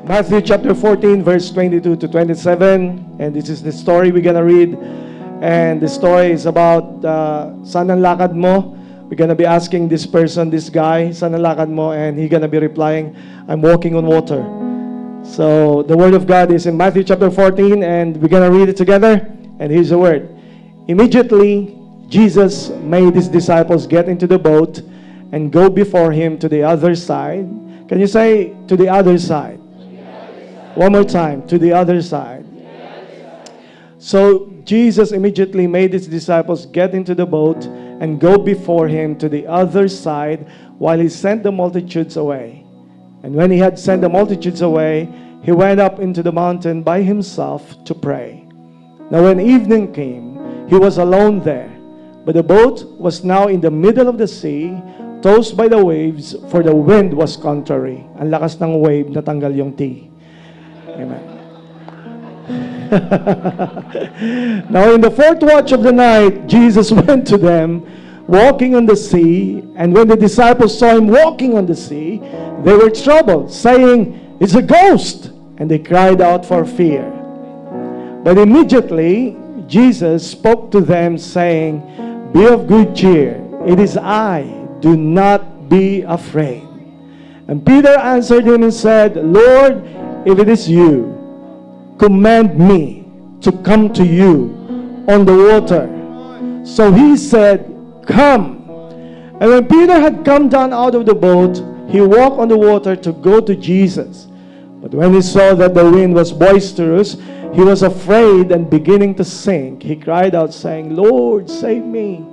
Matthew chapter 14, verse 22 to 27. And this is the story we're going to read. And the story is about, saan ang lakad mo? We're going to be asking this person, this guy, saan ang lakad mo? And he's going to be replying, I'm walking on water. So the word of God is in Matthew chapter 14, and we're going to read it together. And here's the word. Immediately, Jesus made his disciples get into the boat and go before him to the other side. Can you say, to the other side? One more time, to the other side. So Jesus immediately made his disciples get into the boat and go before him to the other side while he sent the multitudes away. And when he had sent the multitudes away, he went up into the mountain by himself to pray. Now when evening came, he was alone there. But the boat was now in the middle of the sea, tossed by the waves, for the wind was contrary. Ang lakas ng wave, natanggal yung T. Amen. Now in the fourth watch of the night, Jesus went to them, walking on the sea. And when the disciples saw him walking on the sea, they were troubled, saying, it's a ghost. And they cried out for fear. But immediately Jesus spoke to them, saying, be of good cheer. It is I. Do not be afraid. And Peter answered him and said, Lord, if it is you, command me to come to you on the water. So he said, come. And when Peter had come down out of the boat, he walked on the water to go to Jesus. But when he saw that the wind was boisterous, he was afraid, and beginning to sink, he cried out, saying, Lord, save me.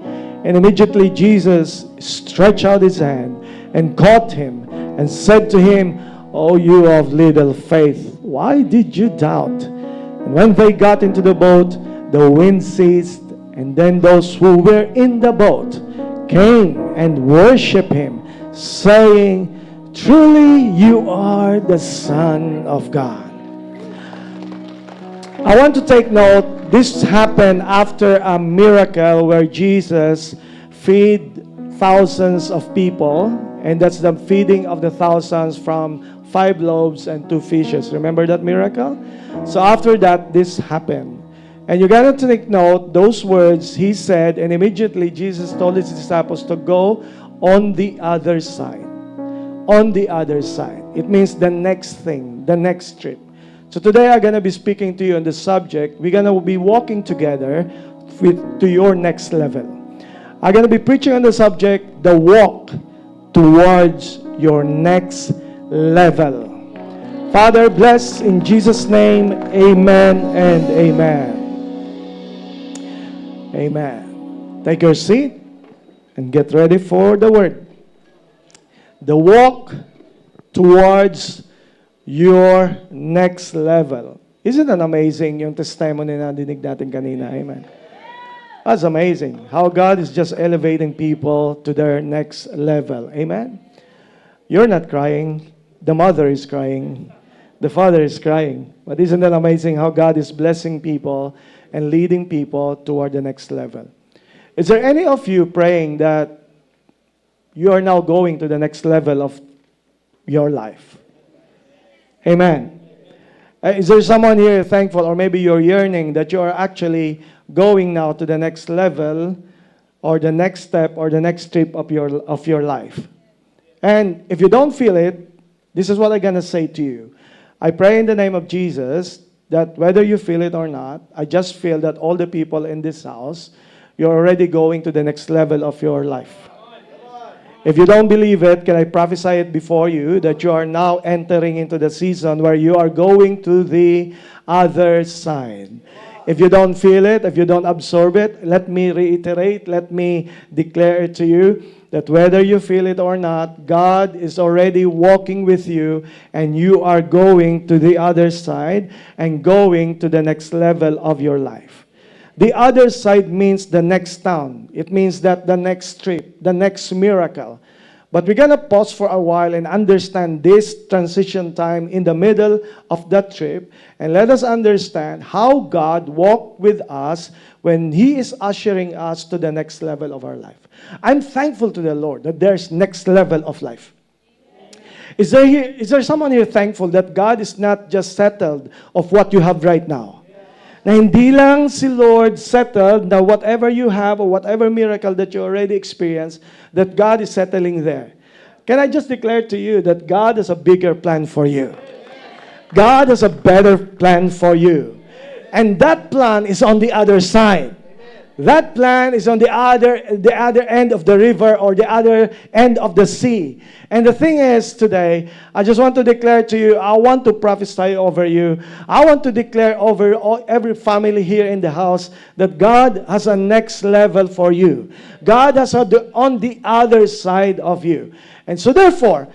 And immediately Jesus stretched out his hand and caught him and said to him, O you of little faith, why did you doubt? And when they got into the boat, the wind ceased, and then those who were in the boat came and worshiped him, saying, truly you are the Son of God. I want to take note, this happened after a miracle where Jesus fed thousands of people, and that's the feeding of the thousands from 5 loaves and 2 fishes. Remember that miracle? So after that, this happened. And you got to take note, those words he said, and immediately Jesus told his disciples to go on the other side. On the other side. It means the next thing, the next trip. So today I'm going to be speaking to you on the subject. We're going to be walking together to your next level. I'm going to be preaching on the subject, the walk towards your next level. Father, bless in Jesus' name, amen and amen. Amen. Take your seat and get ready for the word. The walk towards your next level. Isn't that amazing yung testimony na dinig natin kanina? Amen. That's amazing. How God is just elevating people to their next level. Amen. You're not crying. The mother is crying. The father is crying. But isn't that amazing how God is blessing people and leading people toward the next level? Is there any of you praying that you are now going to the next level of your life? Amen. Is there someone here thankful, or maybe you're yearning that you are actually going now to the next level, or the next step, or the next trip of your life? And if you don't feel it, this is what I'm going to say to you. I pray in the name of Jesus that whether you feel it or not, I just feel that all the people in this house, you're already going to the next level of your life. If you don't believe it, can I prophesy it before you that you are now entering into the season where you are going to the other side. If you don't feel it, if you don't absorb it, let me reiterate, let me declare it to you that whether you feel it or not, God is already walking with you, and you are going to the other side and going to the next level of your life. The other side means the next town. It means that the next trip, the next miracle. But we're going to pause for a while and understand this transition time in the middle of that trip. And let us understand how God walked with us when He is ushering us to the next level of our life. I'm thankful to the Lord that there's next level of life. Is there someone here thankful that God is not just settled of what you have right now? Na hindi lang si Lord settled na whatever you have or whatever miracle that you already experienced, that God is settling there. Can I just declare to you that God has a bigger plan for you? God has a better plan for you. And that plan is on the other side. That plan is on the other end of the river or the other end of the sea. And the thing is today, I just want to declare to you, I want to prophesy over you. I want to declare over every family here in the house that God has a next level for you. God has on the other side of you. And so therefore,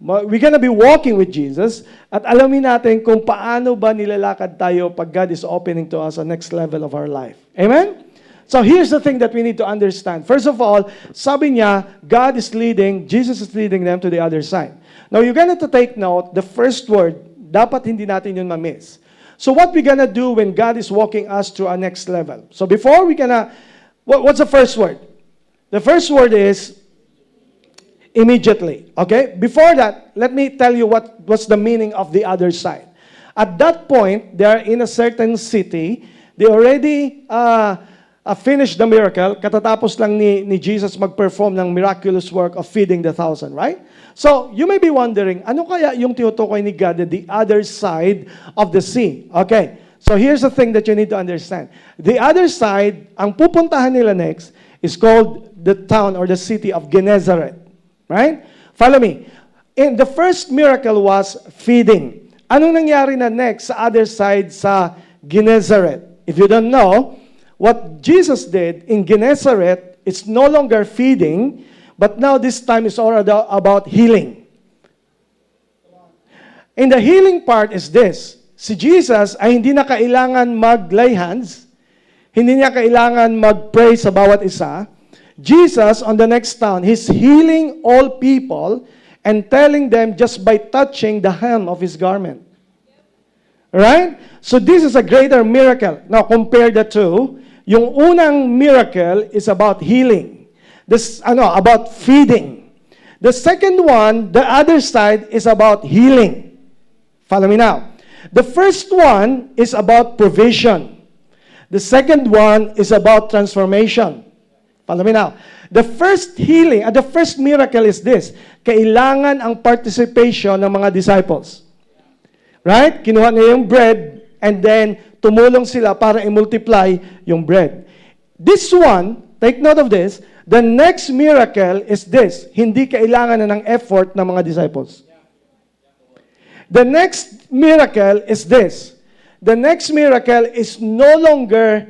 we're gonna be walking with Jesus at alamin natin kung paano ba nilalakad tayo pag God is opening to us a next level of our life. Amen? So here's the thing that we need to understand. First of all, sabi niya, God is leading, Jesus is leading them to the other side. Now, you're gonna to take note, the first word, dapat hindi natin yun ma-miss. So what we're gonna do when God is walking us to a next level? So before we gonna, what's the first word? The first word is immediately. Okay? Before that, let me tell you what's the meaning of the other side. At that point, they are in a certain city. They already finished the miracle. Katatapos lang ni Jesus mag-perform ng miraculous work of feeding the 1,000, right? So, you may be wondering, ano kaya yung tinutukoy ni God at the other side of the sea? Okay. So, here's the thing that you need to understand. The other side, ang pupuntahan nila next, is called the town or the city of Gennesaret. Right? Follow me. And the first miracle was feeding. Anong nangyari na next sa other side sa Gennesaret? If you don't know, what Jesus did in Gennesaret, it's no longer feeding, but now this time it's all about healing. And the healing part is this. Si Jesus ay hindi na kailangan mag-lay hands, hindi niya kailangan mag-pray sa bawat isa. Jesus, on the next town, He's healing all people and telling them just by touching the hem of His garment. Right? So this is a greater miracle. Now, compare the two. Yung unang miracle is about healing. About feeding. The second one, the other side, is about healing. Follow me now. The first one is about provision. The second one is about transformation. Follow me now. The first healing, the first miracle is this. Kailangan ang participation ng mga disciples. Right? Kinuha niya yung bread and then tumulong sila para i-multiply yung bread. This one, take note of this, the next miracle is this. Hindi kailangan na ng effort ng mga disciples. The next miracle is this. The next miracle is no longer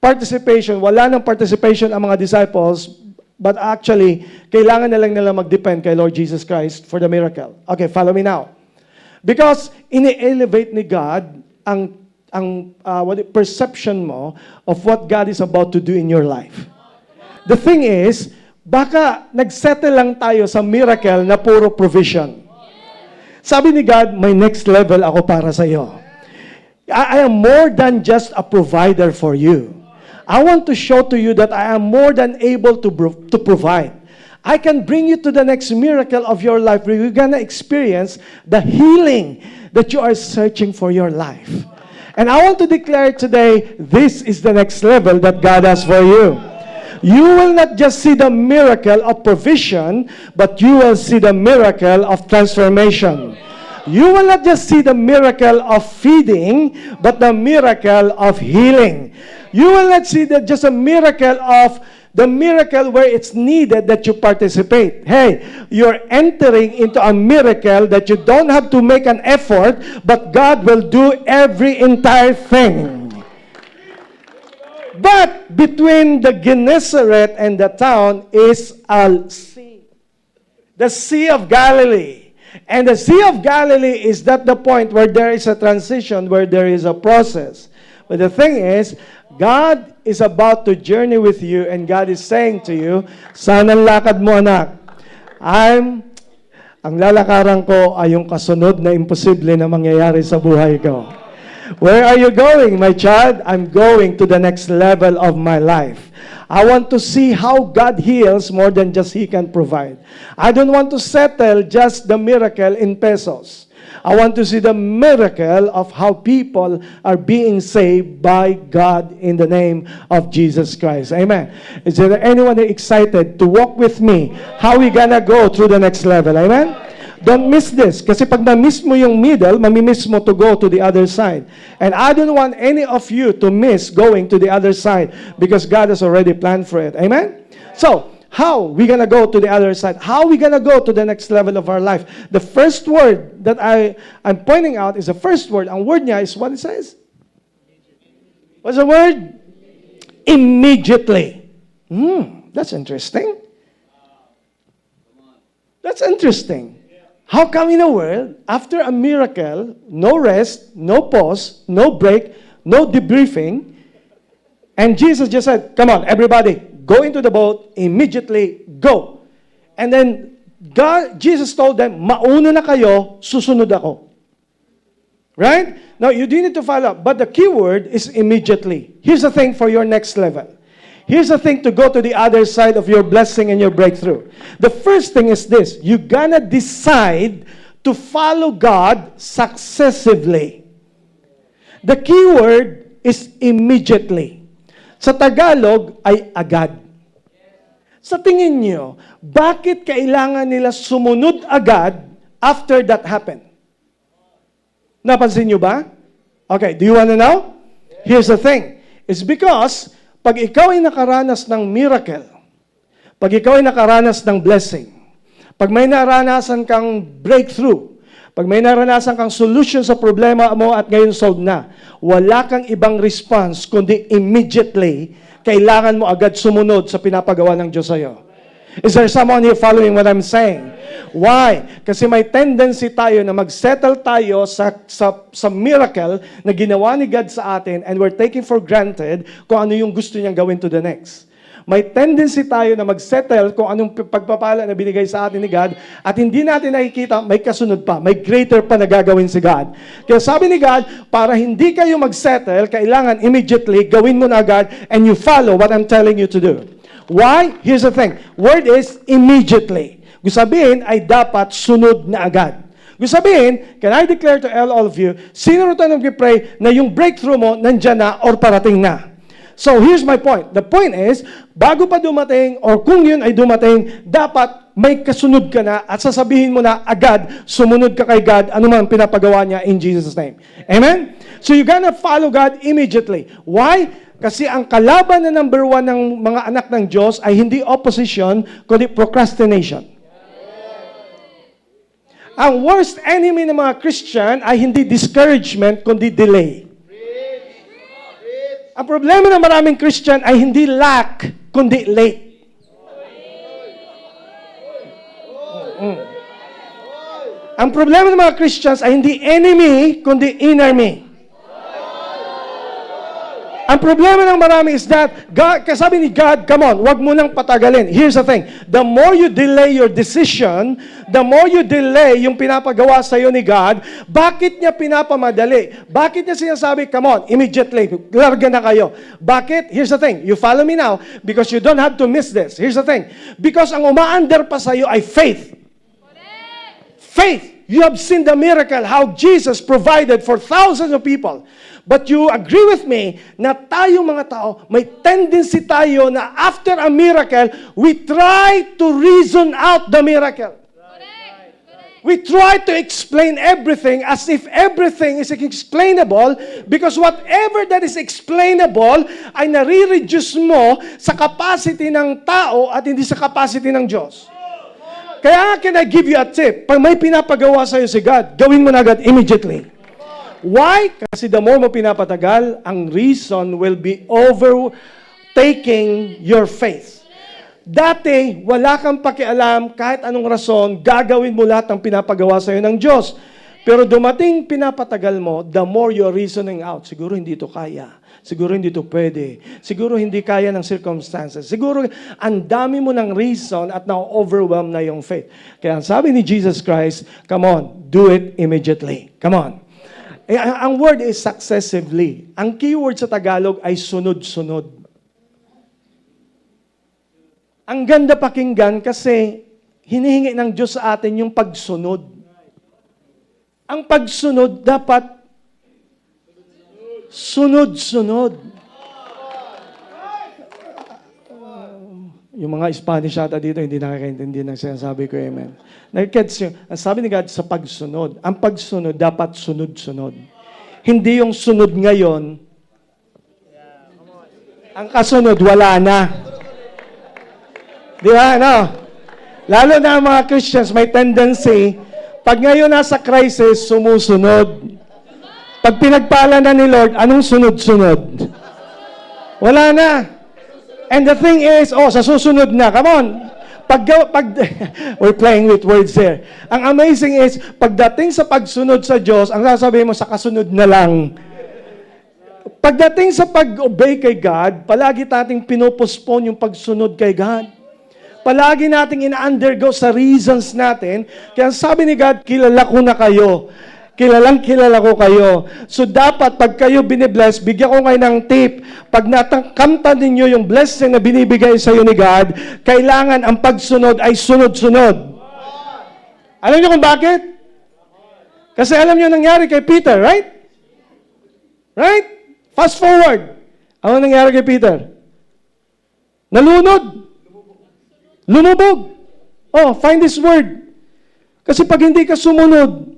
participation, wala nang participation ang mga disciples, but actually, kailangan na lang nila mag-depend kay Lord Jesus Christ for the miracle. Okay, follow me now. Because ini-elevate ni God ang perception mo of what God is about to do in your life. The thing is, baka nagsettle lang tayo sa miracle na puro provision. Sabi ni God, may next level ako para sa iyo. I am more than just a provider for you. I want to show to you that I am more than able to provide. I can bring you to the next miracle of your life where you're going to experience the healing that you are searching for your life. And I want to declare today, this is the next level that God has for you. You will not just see the miracle of provision, but you will see the miracle of transformation. You will not just see the miracle of feeding, but the miracle of healing. You will not see that just a miracle of the miracle where it's needed that you participate. Hey, you're entering into a miracle that you don't have to make an effort, but God will do every entire thing. But between the Gennesaret and the town is a sea. The Sea of Galilee. And the Sea of Galilee is not the point where there is a transition, where there is a process. But the thing is, God is about to journey with you and God is saying to you, saan ang lakad mo, anak? Ang lalakaran ko ay yung kasunod na imposible na mangyayari sa buhay ko. Where are you going, my child? I'm going to the next level of my life. I want to see how God heals more than just He can provide. I don't want to settle just the miracle in pesos. I want to see the miracle of how people are being saved by God in the name of Jesus Christ. Amen. Is there anyone excited to walk with me? How we gonna go through the next level? Amen? Don't miss this. Kasi pag na-miss mo yung middle, mamimiss mo to go to the other side. And I don't want any of you to miss going to the other side because God has already planned for it. Amen? So, how we gonna go to the other side? How we gonna go to the next level of our life? The first word that I'm pointing out is the first word. Ang word niya is what it says? What's the word? Immediately. That's interesting. That's interesting. How come in a world, after a miracle, no rest, no pause, no break, no debriefing, and Jesus just said, come on, everybody, go into the boat, immediately go. And then Jesus told them, mauna na kayo, susunod ako. Right? Now, you do need to follow up, but the key word is immediately. Here's the thing for your next level. Here's the thing to go to the other side of your blessing and your breakthrough. The first thing is this. You're gonna decide to follow God successively. The key word is immediately. Sa Tagalog ay agad. Sa tingin nyo, bakit kailangan nila sumunod agad after that happened? Napansin nyo ba? Okay, do you wanna know? Here's the thing. It's because pag ikaw ay nakaranas ng miracle, pag ikaw ay nakaranas ng blessing, pag may naranasan kang breakthrough, pag may naranasan kang solution sa problema mo at ngayon solved na, wala kang ibang response kundi immediately, kailangan mo agad sumunod sa pinapagawa ng Diyos sa'yo. Is there someone here following what I'm saying? Why? Kasi may tendency tayo na mag-settle tayo sa miracle na ginawa ni God sa atin and we're taking for granted kung ano yung gusto niyang gawin to the next. May tendency tayo na mag-settle kung anong pagpapala na binigay sa atin ni God at hindi natin nakikita, may kasunod pa, may greater pa na gagawin si God. Kaya sabi ni God, para hindi kayo mag-settle, kailangan immediately, gawin mo na agad and you follow what I'm telling you to do. Why? Here's the thing. Word is immediately. Gusto sabihin ay dapat sunod na agad. Gusto sabihin, can I declare to all of you, sino rito nag-pray na yung breakthrough mo nandyan na or parating na? So here's my point. The point is, bago pa dumating or kung yun ay dumating, dapat may kasunod ka na at sasabihin mo na agad, sumunod ka kay God, ano man pinapagawa niya in Jesus' name. Amen? So you're gonna follow God immediately. Why? Kasi ang kalaban na number one ng mga anak ng Diyos ay hindi opposition, kundi procrastination. Ang worst enemy ng mga Christian ay hindi discouragement, kundi delay. Ang problema ng maraming Christian ay hindi lack, kundi late. Ang problema ng mga Christians ay hindi enemy, kundi enemy. Ang problema ng marami is that, God, kasabi ni God, come on, wag mo nang patagalin. Here's the thing, the more you delay your decision, the more you delay yung pinapagawa sa iyo ni God, bakit niya pinapamadali? Bakit niya sinasabi, come on, immediately, larga na kayo. Bakit? Here's the thing, you follow me now, because you don't have to miss this. Here's the thing, because ang umaandar pa sa iyo ay faith. Faith. You have seen the miracle, how Jesus provided for thousands of people. But you agree with me na tayong mga tao, may tendency tayo na after a miracle, we try to reason out the miracle. We try to explain everything as if everything is explainable because whatever that is explainable ay nare-reduce mo sa capacity ng tao at hindi sa capacity ng Diyos. Kaya can I give you a tip? Pag may pinapagawa sa'yo si God, gawin mo na agad immediately. Why? Kasi the more mo pinapatagal, ang reason will be overtaking your faith. Dati, wala kang pakialam, kahit anong rason, gagawin mo lahat ng pinapagawa sa'yo ng Diyos. Pero dumating pinapatagal mo, the more you're reasoning out, siguro hindi ito kaya. Siguro hindi ito pwede. Siguro hindi kaya ng circumstances. Siguro ang dami mo ng reason at na-overwhelm na yung faith. Kaya sabi ni Jesus Christ, come on, do it immediately. Come on. Ang word is successively. Ang keyword sa Tagalog ay sunod-sunod. Ang ganda pakinggan kasi hinihingi ng Diyos sa atin yung pagsunod. Ang pagsunod dapat sunod-sunod. Yung mga Spanish ata dito, hindi nakakaintindi ng sinasabi ko, amen. Nag-gets yun. Ang sabi ni God sa pagsunod, ang pagsunod dapat sunod-sunod. Hindi yung sunod ngayon, ang kasunod, wala na. Di ba? No? Lalo na ang mga Christians, may tendency, pag ngayon nasa crisis, sumusunod. Pag pinagpala na ni Lord, anong sunod-sunod? Wala na. And the thing is, sa susunod na, come on. We're playing with words here. Ang amazing is, pagdating sa pagsunod sa Diyos, ang sasabihin mo, sa kasunod na lang. Pagdating sa pag-obey kay God, palagi nating pinopospone yung pagsunod kay God. Palagi nating ina-undergo sa reasons natin. Kaya sabi ni God, kilala ko na kayo. Kilalang kilala ko kayo. So dapat pag kayo binibless, bigyan ko kayo ng tip. Pag natangkamtan ninyo yung blessing na binibigay sa iyo ni God, kailangan ang pagsunod ay sunod-sunod. Alam niyo kung bakit? Kasi alam niyo nangyari kay Peter, right? Right? Fast forward. Ano nangyari kay Peter? Nalunod. Lumubog. Find this word. Kasi pag hindi ka sumunod,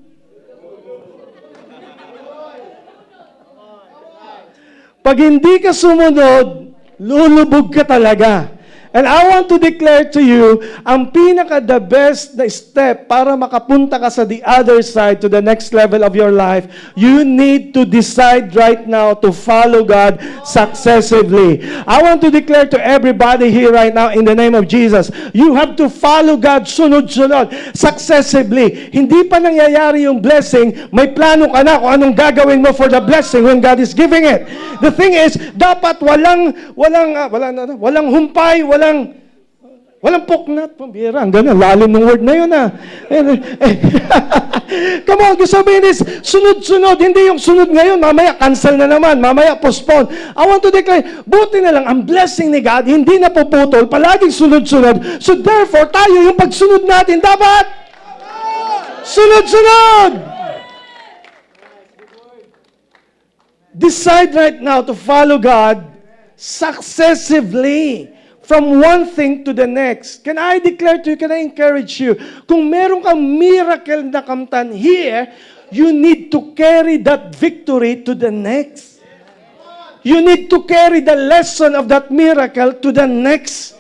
pag hindi ka sumunod, lulubog ka talaga. And I want to declare to you, ang pinaka-the best na step para makapunta ka sa the other side, to the next level of your life, you need to decide right now to follow God successively. I want to declare to everybody here right now, in the name of Jesus, you have to follow God sunod-sunod, successively. Hindi pa nangyayari yung blessing, may plano ka na kung anong gagawin mo for the blessing when God is giving it. The thing is, dapat walang humpay, walang poknat. Pambira, ang ganun, lalim ng word na yun Come on, sabihin is, sunod-sunod, hindi yung sunod ngayon, mamaya cancel na naman, mamaya postpone. I want to declare, buti na lang, ang blessing ni God, hindi na puputol, palaging sunod-sunod. So therefore, tayo yung pagsunod natin, dapat sunod-sunod. Decide right now to follow God successively. From one thing to the next. Can I declare to you, can I encourage you, kung meron kang miracle na kamtan here, you need to carry that victory to the next. You need to carry the lesson of that miracle to the next.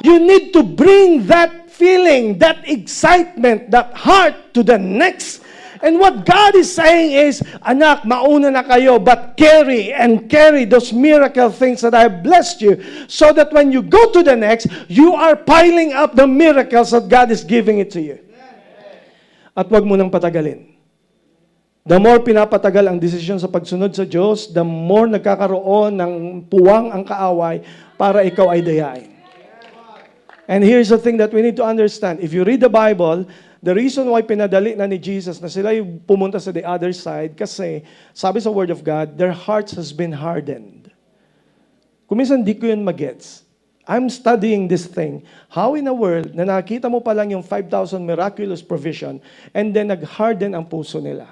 You need to bring that feeling, that excitement, that heart to the next. And what God is saying is, anak, mauna na kayo, but carry those miracle things that I have blessed you, so that when you go to the next, you are piling up the miracles that God is giving it to you. At wag mo nang patagalin. The more pinapatagal ang desisyon sa pagsunod sa Diyos, the more nagkakaroon ng puwang ang kaaway para ikaw ay dayain. And here's the thing that we need to understand. If you read the Bible, the reason why pinadali na ni Jesus na sila yung pumunta sa the other side, kasi sabi sa Word of God, their hearts has been hardened. Kung minsan di ko yun magets. I'm studying this thing. How in a world na nakita mo pa lang yung 5,000 miraculous provision and then nag-harden ang puso nila?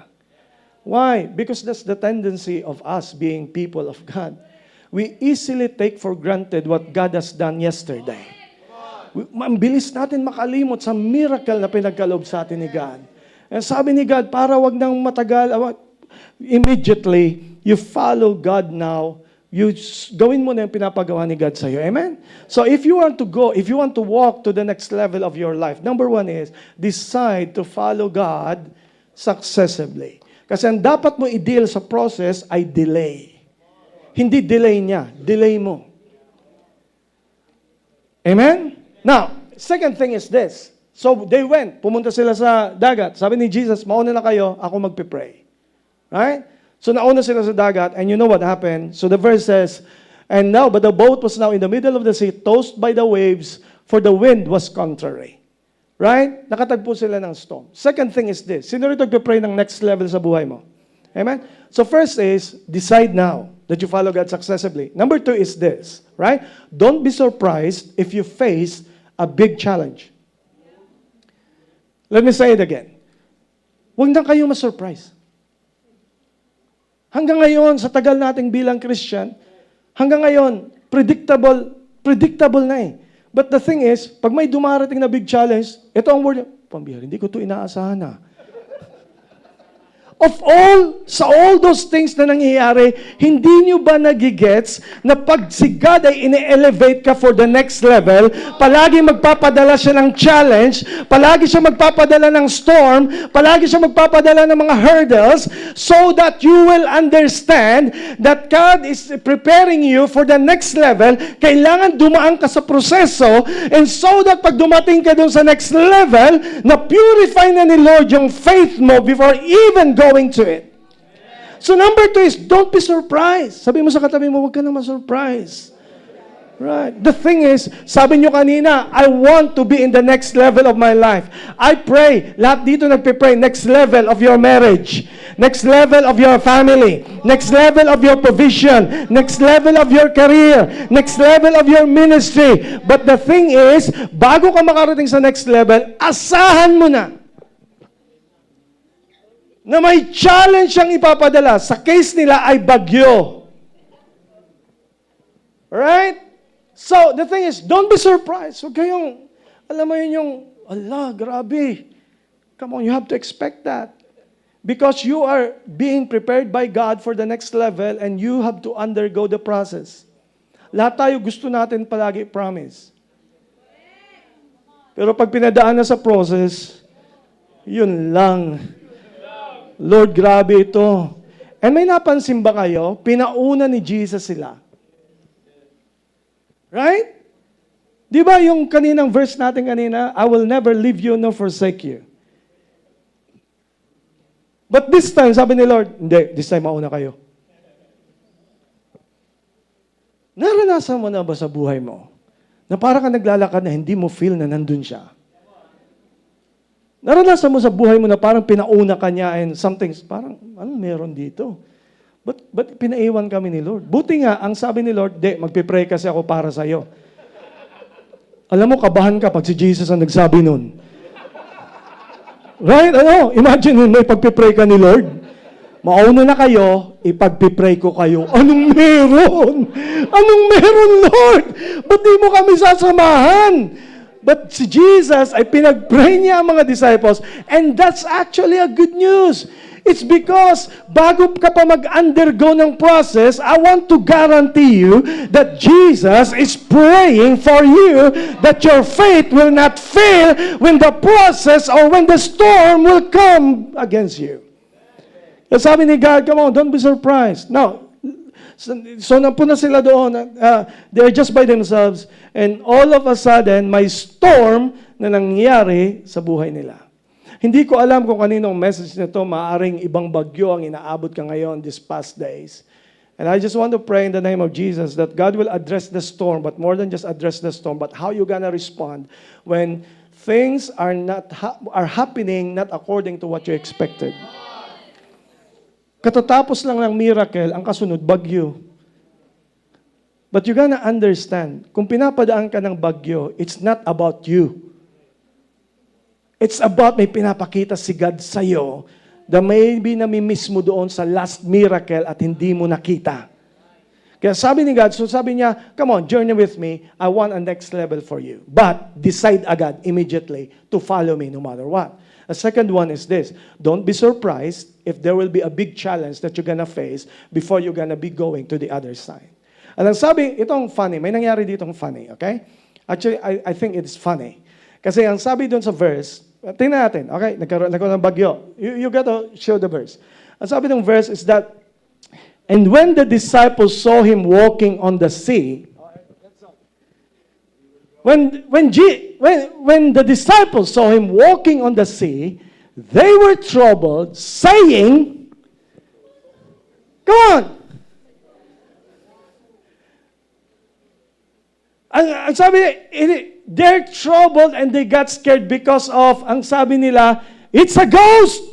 Why? Because that's the tendency of us being people of God. We easily take for granted what God has done yesterday. Ang bilis natin makalimot sa miracle na pinagkaloob sa atin ni God. And sabi ni God, para wag nang matagal, immediately, you follow God now. Gawin mo na yung pinapagawa ni God sa iyo. Amen? So if you want to go, if you want to walk to the next level of your life, number one is, decide to follow God successively. Kasi ang dapat mo i-deal sa process ay delay. Hindi delay niya, delay mo. Amen? Now, second thing is this. So they went, pumunta sila sa dagat. Sabi ni Jesus, mauna na kayo, ako magpipray. Right? So nauna sila sa dagat, and you know what happened? So the verse says, and now, but the boat was now in the middle of the sea, tossed by the waves, for the wind was contrary. Right? Nakatagpo sila ng storm. Second thing is this. Sino rito nagpipray ng next level sa buhay mo? Amen? So first is, decide now that you follow God successfully. Number 2 is this, right? Don't be surprised if you face a big challenge. Let me say it again. Huwag na kayo ma-surprise. Hanggang ngayon, sa tagal nating bilang Christian, hanggang ngayon, predictable na eh. But the thing is, pag may dumarating na big challenge, ito ang word, pambihira, hindi ko ito inaasahan na. Sa all those things na nangyayari, hindi nyo ba nagigets na pag si God ay ine-elevate ka for the next level, palagi magpapadala siya ng challenge, palagi siya magpapadala ng storm, palagi siya magpapadala ng mga hurdles, so that you will understand that God is preparing you for the next level. Kailangan dumaan ka sa proseso, and so that pag dumating ka dun sa next level, na-purify na ni Lord yung faith mo before even going to it. So number 2 is, don't be surprised. Sabi mo sa katabi mo, huwag ka nang ma-surprise. Right. The thing is, sabi nyo kanina, I want to be in the next level of my life. I pray, lahat dito nagpe-pray, next level of your marriage, next level of your family, next level of your provision, next level of your career, next level of your ministry. But the thing is, bago ka makarating sa next level, asahan mo na may challenge siyang ipapadala. Sa case nila ay bagyo. Right? So, the thing is, don't be surprised. Huwag kayong, alam mo yun yung, ala, grabe. Come on, you have to expect that. Because you are being prepared by God for the next level and you have to undergo the process. Lahat tayo gusto natin palagi promise. Pero pag pinadaan na sa process, yun lang. Lord, grabe ito. And may napansin ba kayo? Pinauna ni Jesus sila. Right? Di ba yung kaninang verse natin kanina, I will never leave you nor forsake you. But this time, sabi ni Lord, hindi, this time mauna kayo. Naranasan mo na ba sa buhay mo na parang ka naglalakad na hindi mo feel na nandun siya? Naranasan mo sa buhay mo na parang pinauna ka niya and something, parang, anong meron dito? Ba't pinaiwan kami ni Lord? Buti nga, ang sabi ni Lord, magpipray kasi ako para sa'yo. Alam mo, kabahan ka pag si Jesus ang nagsabi nun. Right? Imagine may pagpipray ka ni Lord. Mauna na kayo, ipagpipray ko kayo. Anong meron? Anong meron, Lord? Ba't di mo kami sasamahan? But si Jesus ay pinag-pray niya ang mga disciples, and that's actually a good news. It's because bago ka pa mag-undergo ng process, I want to guarantee you that Jesus is praying for you that your faith will not fail when the process or when the storm will come against you. Sabi ni God, come on, don't be surprised. Now, so napunta sila doon, they're just by themselves, and all of a sudden, may storm na nangyari sa buhay nila. Hindi ko alam kung kaninong message nito, maaring ibang bagyo ang inaabot ka ngayon these past days. And I just want to pray in the name of Jesus that God will address the storm, but more than just address the storm, but how you're gonna respond when things are happening not according to what you expected. Katatapos lang ng miracle, ang kasunod, bagyo. But you gonna understand, kung pinapadaan ka ng bagyo, it's not about you. It's about may pinapakita si God sa'yo na maybe namimiss mo doon sa last miracle at hindi mo nakita. Kaya sabi ni God, so sabi niya, come on, journey with me. I want a next level for you. But decide agad, immediately, to follow me no matter what. A second one is this. Don't be surprised if there will be a big challenge that you're gonna face before you're gonna be going to the other side. And ang sabi, itong funny, may nangyari ditong funny, okay? Actually, I think it's funny. Kasi ang sabi doon sa verse, tingnan natin, okay? Nagkaroon ng bagyo. You got to show the verse. Ang sabi ng verse is that, and when the disciples saw him walking on the sea, when the disciples saw him walking on the sea, they were troubled, saying, come on. Ang sabi, they're troubled and they got scared because of, ang sabi nila, it's a ghost.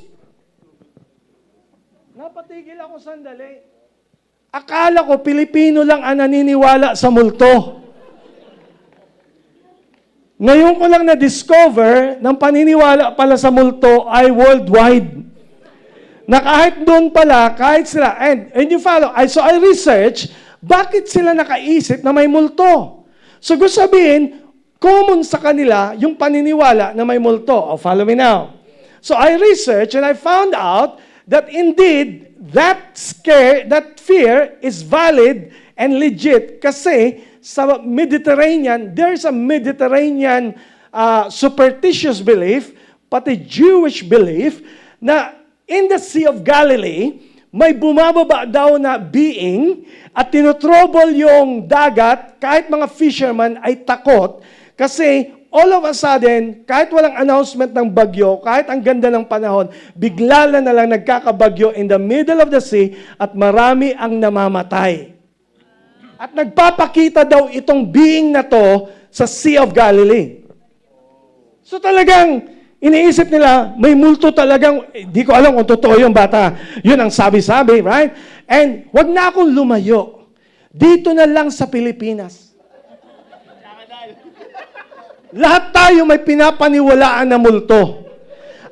Napatigil ako sandali. Akala ko Pilipino lang ang naniniwala sa multo. Ngayon ko lang na-discover ng paniniwala pala sa multo ay worldwide. Na kahit doon pala, kahit sila, and you follow, so I research, bakit sila nakaisip na may multo? So gusto sabihin, common sa kanila yung paniniwala na may multo. Oh, follow me now. So I researched and I found out that indeed, that fear is valid and legit kasi sa Mediterranean, there's a Mediterranean superstitious belief, pati Jewish belief, na in the Sea of Galilee, may bumababa daw na being at tinutrouble yung dagat, kahit mga fishermen ay takot, kasi all of a sudden, kahit walang announcement ng bagyo, kahit ang ganda ng panahon, bigla na lang nagkakabagyo in the middle of the sea at marami ang namamatay. At nagpapakita daw itong being na to sa Sea of Galilee. So talagang iniisip nila, may multo talagang, di ko alam kung totoo yung bata. Yun ang sabi-sabi, right? And wag na akong lumayo. Dito na lang sa Pilipinas. Lahat tayo may pinapaniwalaan na multo.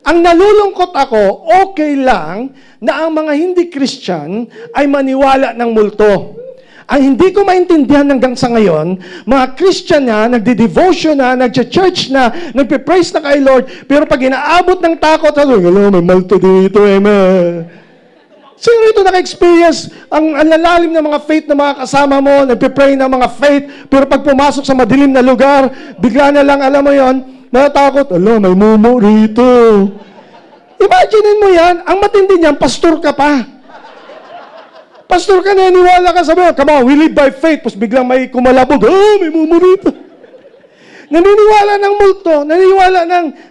Ang nalulungkot ako, okay lang na ang mga hindi Christian ay maniwala ng multo. Ang hindi ko maintindihan hanggang sa ngayon, mga Christian na, nagdi-devotion na, nagcha-church na, nagpe-praise na kay Lord, pero pag inaabot ng takot, may multo dito, Sino ito naka-experience ang lalalim ng mga faith na mga kasama mo, nagpe-pray ng mga faith, pero pag pumasok sa madilim na lugar, bigla na lang, alam mo yon, natakot, may mumo rito. Imagine mo yan, ang matindi niyan, pastor ka pa. Pastor ka, naniwala ka, sabi mo, come on, we live by faith, tapos biglang may kumalabog, may mumo rito. Naniniwala ng multo, naniniwala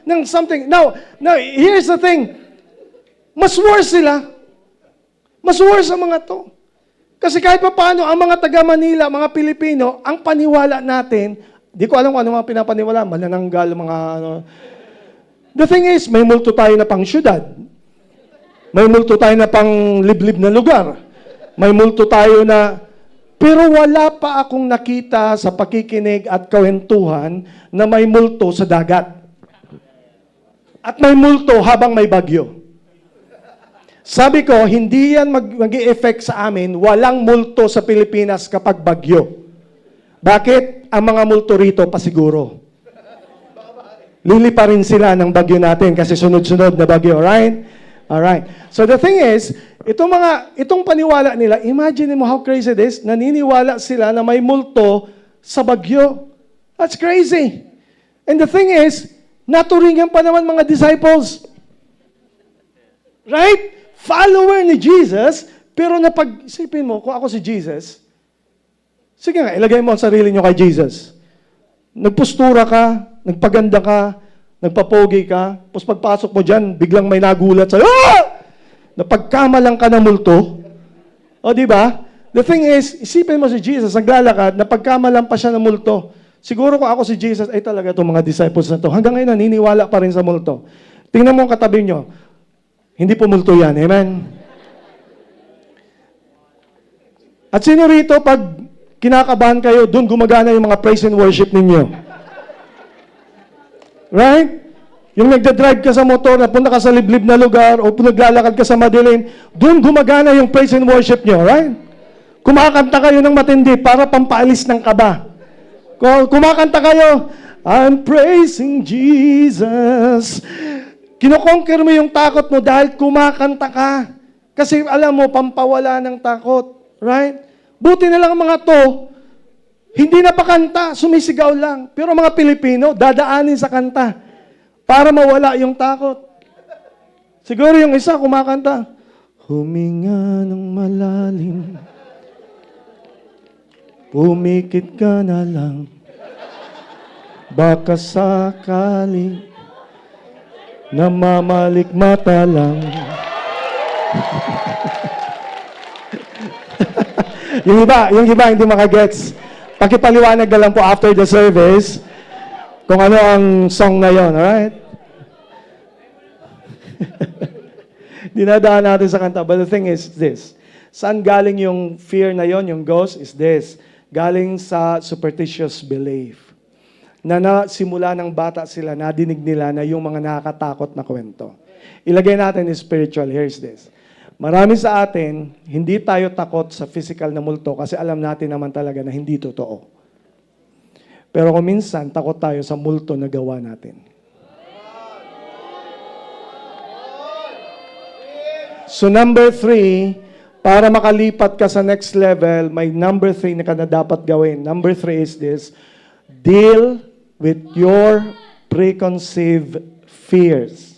ng something. Now, here's the thing, mas worse sila. Mas worse ang mga to. Kasi kahit pa paano, ang mga taga-Manila, mga Pilipino, ang paniwala natin, di ko alam kung ano mga pinapaniwala, manananggal, mga ano. The thing is, may multo tayo na pang syudad. May multo tayo na pang liblib na lugar. May multo tayo na, pero wala pa akong nakita sa pakikinig at kawentuhan na may multo sa dagat. At may multo habang may bagyo. Sabi ko, hindi yan mag-i-effect sa amin, walang multo sa Pilipinas kapag bagyo. Bakit? Ang mga multo rito pasiguro. Lilipa rin sila ng bagyo natin kasi sunod-sunod na bagyo, right? Alright. So the thing is, itong paniwala nila, imagine mo how crazy it is, naniniwala sila na may multo sa bagyo. That's crazy. And the thing is, naturingan pa naman mga disciples. Right? Follower ni Jesus, pero napag-isipin mo, kung ako si Jesus, sige nga, ilagay mo ang sarili nyo kay Jesus. Nagpostura ka, nagpaganda ka, nagpapogi ka, tapos pagpasok mo dyan, biglang may nagulat sa'yo, napagkamalang ka ng multo. O, di ba? The thing is, isipin mo si Jesus, naglalakad, napagkamalang pa siya ng multo. Siguro kung ako si Jesus, ay talaga itong mga disciples na to. Hanggang ngayon, naniniwala pa rin sa multo. Tingnan mo ang katabi nyo. Hindi po multo yan. Amen? At sino rito, pag kinakabahan kayo, doon gumagana yung mga praise and worship ninyo? Right? Yung nagdadrive ka sa motor, napunta ka sa liblib na lugar, o naglalakad ka sa madilim, doon gumagana yung praise and worship nyo, right? Kumakanta kayo ng matindi para pampaalis ng kaba. Kumakanta kayo, I'm praising Jesus. Kinoconquer mo yung takot mo dahil kumakanta ka. Kasi alam mo, pampawala ng takot. Right? Buti na lang ang mga to, hindi na pa kanta, sumisigaw lang. Pero mga Pilipino, dadaanin sa kanta para mawala yung takot. Siguro yung isa kumakanta, huminga ng malalim, pumikit ka na lang, baka sakali, namamalikmata lang. yung iba hindi makagets. Pakipaliwanag na lang po after the service kung ano ang song na yon, alright? Dinadaan natin sa kanta. But the thing is this. Saan galing yung fear na yon, yung ghost? Is this. Galing sa superstitious belief. Na simula ng bata sila, nadinig nila na yung mga nakakatakot na kwento. Ilagay natin in spiritual. Here's this. Marami sa atin, hindi tayo takot sa physical na multo kasi alam natin naman talaga na hindi totoo. Pero kung minsan, takot tayo sa multo na gawa natin. So number 3, para makalipat ka sa next level, may number 3 na ka na dapat gawin. Number 3 is this, deal with your preconceived fears.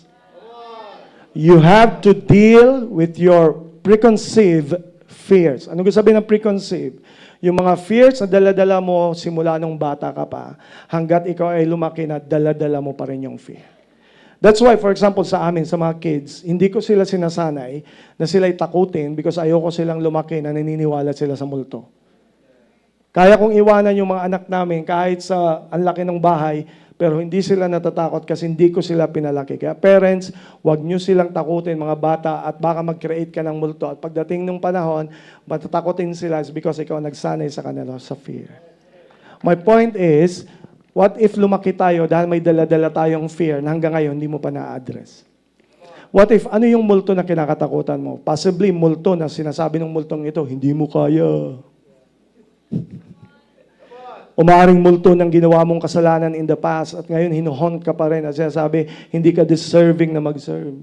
You have to deal with your preconceived fears. Ano gusto sabihin ng preconceived? Yung mga fears na dala-dala mo simula nung bata ka pa, hanggat ikaw ay lumaki na dala-dala mo pa rin yung fear. That's why, for example, sa amin, sa mga kids, hindi ko sila sinasanay na sila'y takutin because ayoko silang lumaki na naniniwala sila sa multo. Kaya kong iwanan yung mga anak namin kahit sa ang laki ng bahay, pero hindi sila natatakot kasi hindi ko sila pinalaki. Kaya parents, wag nyo silang takutin mga bata at baka mag-create ka ng multo. At pagdating ng panahon, matatakotin sila because ikaw nagsanay sa kanila sa fear. My point is, what if lumaki tayo dahil may dala-dala tayong fear na hanggang ngayon hindi mo pa na-address? What if, ano yung multo na kinakatakutan mo? Possibly multo na sinasabi ng multong ito, hindi mo kaya. Umaaring multo ng ginawa mong kasalanan in the past at ngayon hinuhont ka pa rin at sinasabi, hindi ka deserving na mag-serve.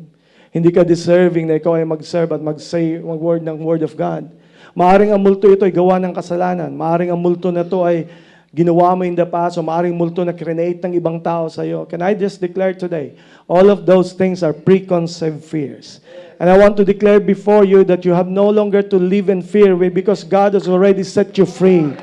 Hindi ka deserving na ikaw ay mag-serve at mag-say word ng word of God. Maaring ang multo ito ay gawa ng kasalanan. Maaring ang multo na ito ay ginawa mo in the past o maaring multo na create ng ibang tao sa iyo. Can I just declare today, all of those things are preconceived fears. And I want to declare before you that you have no longer to live in fear because God has already set you free.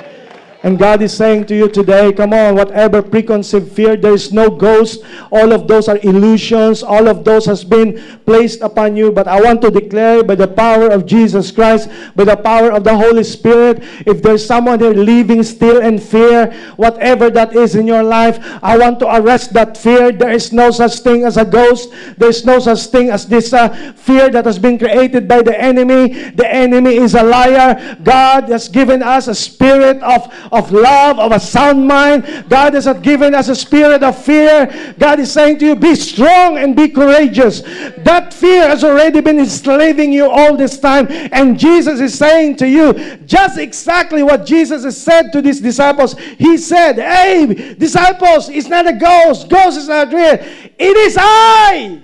And God is saying to you today, come on, whatever preconceived fear, there is no ghost. All of those are illusions. All of those has been placed upon you. But I want to declare by the power of Jesus Christ, by the power of the Holy Spirit, if there's someone here living still in fear, whatever that is in your life, I want to arrest that fear. There is no such thing as a ghost. There is no such thing as this fear that has been created by the enemy. The enemy is a liar. God has given us a spirit of love, of a sound mind. God has not given us a spirit of fear. God is saying to you, be strong and be courageous. That fear has already been enslaving you all this time. And Jesus is saying to you, just exactly what Jesus has said to these disciples. He said, hey, disciples, it's not a ghost. Ghost is not real. It is I.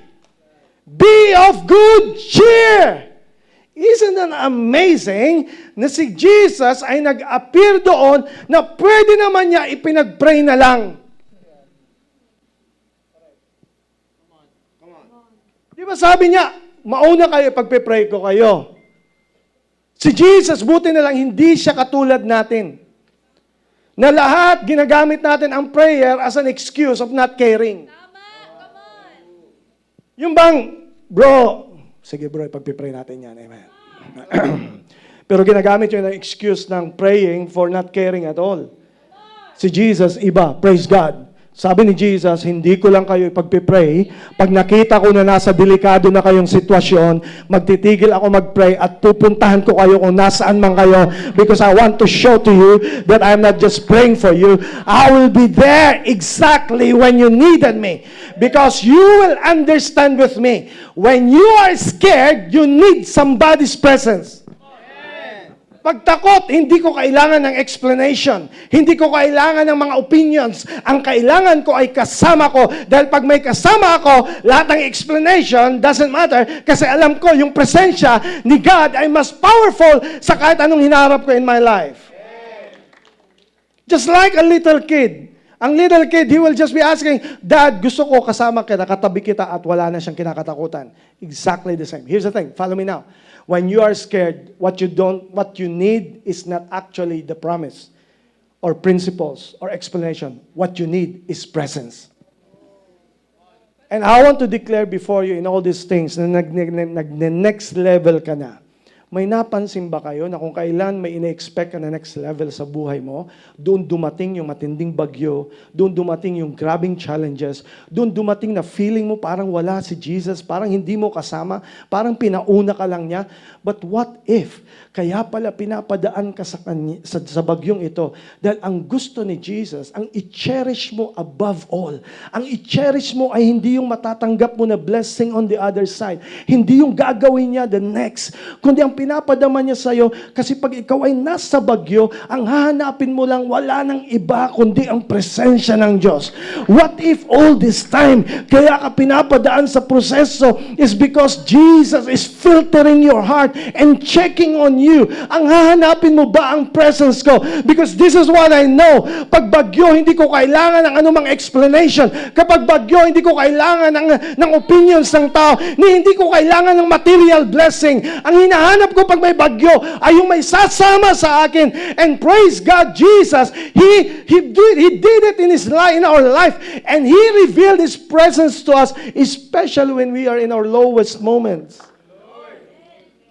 Be of good cheer. Isn't that amazing na si Jesus ay nag-appear doon na pwede naman niya ipinag-pray na lang. Di ba sabi niya, mauna kayo pagpe-pray ko kayo. Si Jesus, buti na lang hindi siya katulad natin. Na lahat ginagamit natin ang prayer as an excuse of not caring. Yung bang, bro, sige bro, pagpipray natin yan. Amen. Pero ginagamit yun ang excuse ng praying for not caring at all. Si Jesus, iba. Praise God. Sabi ni Jesus, hindi ko lang kayo ipagpipray. Pag nakita ko na nasa delikado na kayong sitwasyon, magtitigil ako mag-pray at pupuntahan ko kayo kung nasaan man kayo because I want to show to you that I'm not just praying for you. I will be there exactly when you needed me because you will understand with me. When you are scared, you need somebody's presence. Pag takot, hindi ko kailangan ng explanation. Hindi ko kailangan ng mga opinions. Ang kailangan ko ay kasama ko. Dahil pag may kasama ako, lahat ng explanation doesn't matter kasi alam ko yung presensya ni God ay mas powerful sa kahit anong hinaharap ko in my life. Just like a little kid. Ang little kid, he will just be asking, Dad, gusto ko kasama kita, katabi kita at wala na siyang kinakatakutan. Exactly the same. Here's the thing. Follow me now. When you are scared, what you need is not actually the promise or principles or explanation. What you need is presence. And I want to declare before you in all these things na nag-next level ka na. May napansin ba kayo na kung kailan may ina-expect ka na next level sa buhay mo, doon dumating yung matinding bagyo, doon dumating yung grabing challenges, doon dumating na feeling mo parang wala si Jesus, parang hindi mo kasama, parang pinauna ka lang niya. But what if, kaya pala pinapadaan ka sa bagyong ito, dahil ang gusto ni Jesus, ang i-cherish mo above all, ang i-cherish mo ay hindi yung matatanggap mo na blessing on the other side, hindi yung gagawin niya the next, kundi ang pinapadama niya sa'yo, kasi pag ikaw ay nasa bagyo, ang hahanapin mo lang, wala nang iba, kundi ang presensya ng Diyos. What if all this time, kaya ka pinapadaan sa proseso, is because Jesus is filtering your heart and checking on you. Ang hahanapin mo ba ang presence ko? Because this is what I know. Pag bagyo, hindi ko kailangan ng anumang explanation. Kapag bagyo, hindi ko kailangan ng opinions ng tao. Hindi ko kailangan ng material blessing. Ang hinahanap ko pag may bagyo ay yung may sasama sa akin. And praise God, Jesus, He did it in our life. And He revealed His presence to us, especially when we are in our lowest moments.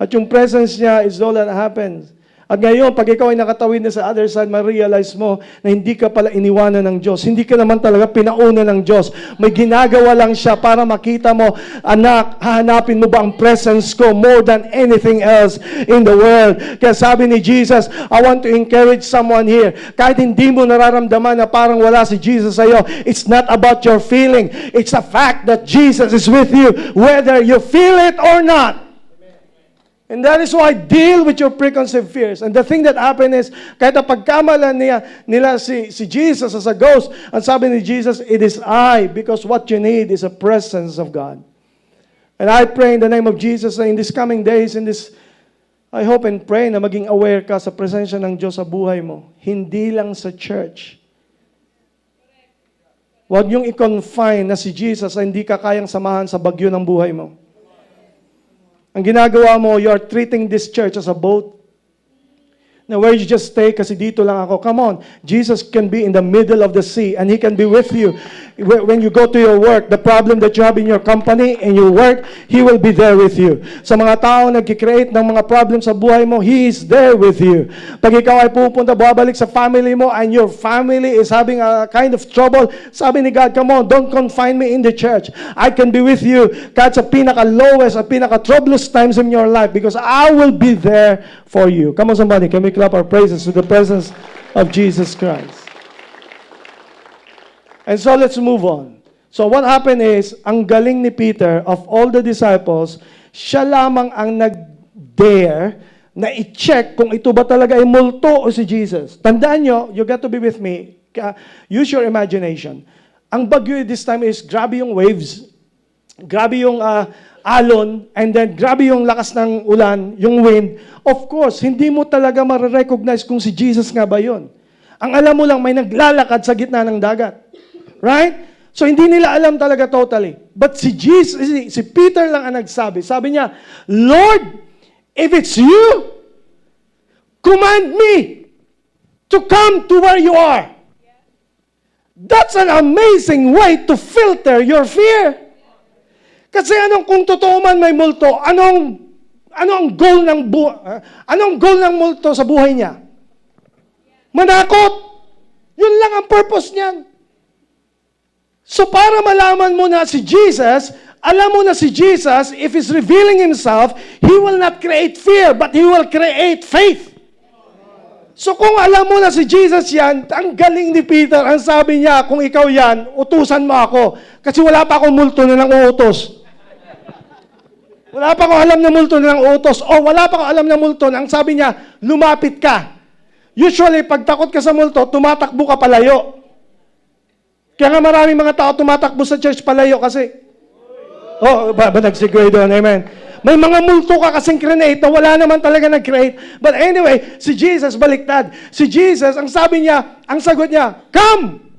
At yung presence niya is all that happens. At ngayon, pag ikaw ay nakatawid na sa other side, ma-realize mo na hindi ka pala iniwanan ng Diyos. Hindi ka naman talaga pinauna ng Diyos. May ginagawa lang siya para makita mo, anak, hahanapin mo ba ang presence ko more than anything else in the world? Kaya sabi ni Jesus, I want to encourage someone here. Kahit hindi mo nararamdaman na parang wala si Jesus sa'yo, it's not about your feeling. It's a fact that Jesus is with you, whether you feel it or not. And that is why deal with your preconceived fears. And the thing that happened is, kahit na pagkamalan nila si Jesus as a ghost, ang sabi ni Jesus, it is I, because what you need is a presence of God. And I pray in the name of Jesus na in these coming days, I hope and pray na maging aware ka sa presensya ng Diyos sa buhay mo. Hindi lang sa church. Huwag niyong i-confine na si Jesus ay hindi ka kayang samahan sa bagyo ng buhay mo. Ang ginagawa mo, you are treating this church as a boat. Now, where you just stay kasi dito lang ako. Come on. Jesus can be in the middle of the sea and He can be with you. When you go to your work, the problem that you have in your company and your work, He will be there with you. Sa mga tao nagkikreate ng mga problems sa buhay mo, He is there with you. Pag ikaw ay pupunta, babalik sa family mo and your family is having a kind of trouble, sabi ni God, come on, don't confine me in the church. I can be with you kahit sa pinaka-lowest at pinaka-troublous times in your life because I will be there for you. Come on somebody, can we clap our praises to the presence of Jesus Christ? And so let's move on. So what happened is, ang galing ni Peter, of all the disciples, siya lamang ang nag-dare na i-check kung ito ba talaga ay multo o si Jesus. Tandaan nyo, you got to be with me. Use your imagination. Ang bagyo this time is, grabe yung waves, grabe yung alon, and then grabe yung lakas ng ulan, yung wind. Of course, hindi mo talaga marirecognize kung si Jesus nga ba yun. Ang alam mo lang, may naglalakad sa gitna ng dagat. Right? So, hindi nila alam talaga totally. But si Peter lang ang nagsabi. Sabi niya, Lord, if it's you, command me to come to where you are. That's an amazing way to filter your fear. Kasi kung totoo man may multo, anong goal ng multo sa buhay niya? Manakot. Yun lang ang purpose niyan. So para malaman mo na si Jesus, alam mo na si Jesus, if He's revealing Himself, He will not create fear, but He will create faith. So kung alam mo na si Jesus yan, ang galing ni Peter, ang sabi niya, kung ikaw yan, utusan mo ako. Kasi wala pa akong multo na nang uutos. Wala pa akong alam na multo na nang uutos. O wala pa akong alam na multo na, ang sabi niya, lumapit ka. Usually, pag takot ka sa multo, tumatakbo ka palayo. Kaya nga maraming mga tao tumatakbo sa church palayo kasi, ba nagsigway doon, amen. May mga multo ka kasing create na wala naman talaga nag-create. But anyway, si Jesus baliktad. Si Jesus, ang sabi niya, ang sagot niya, come!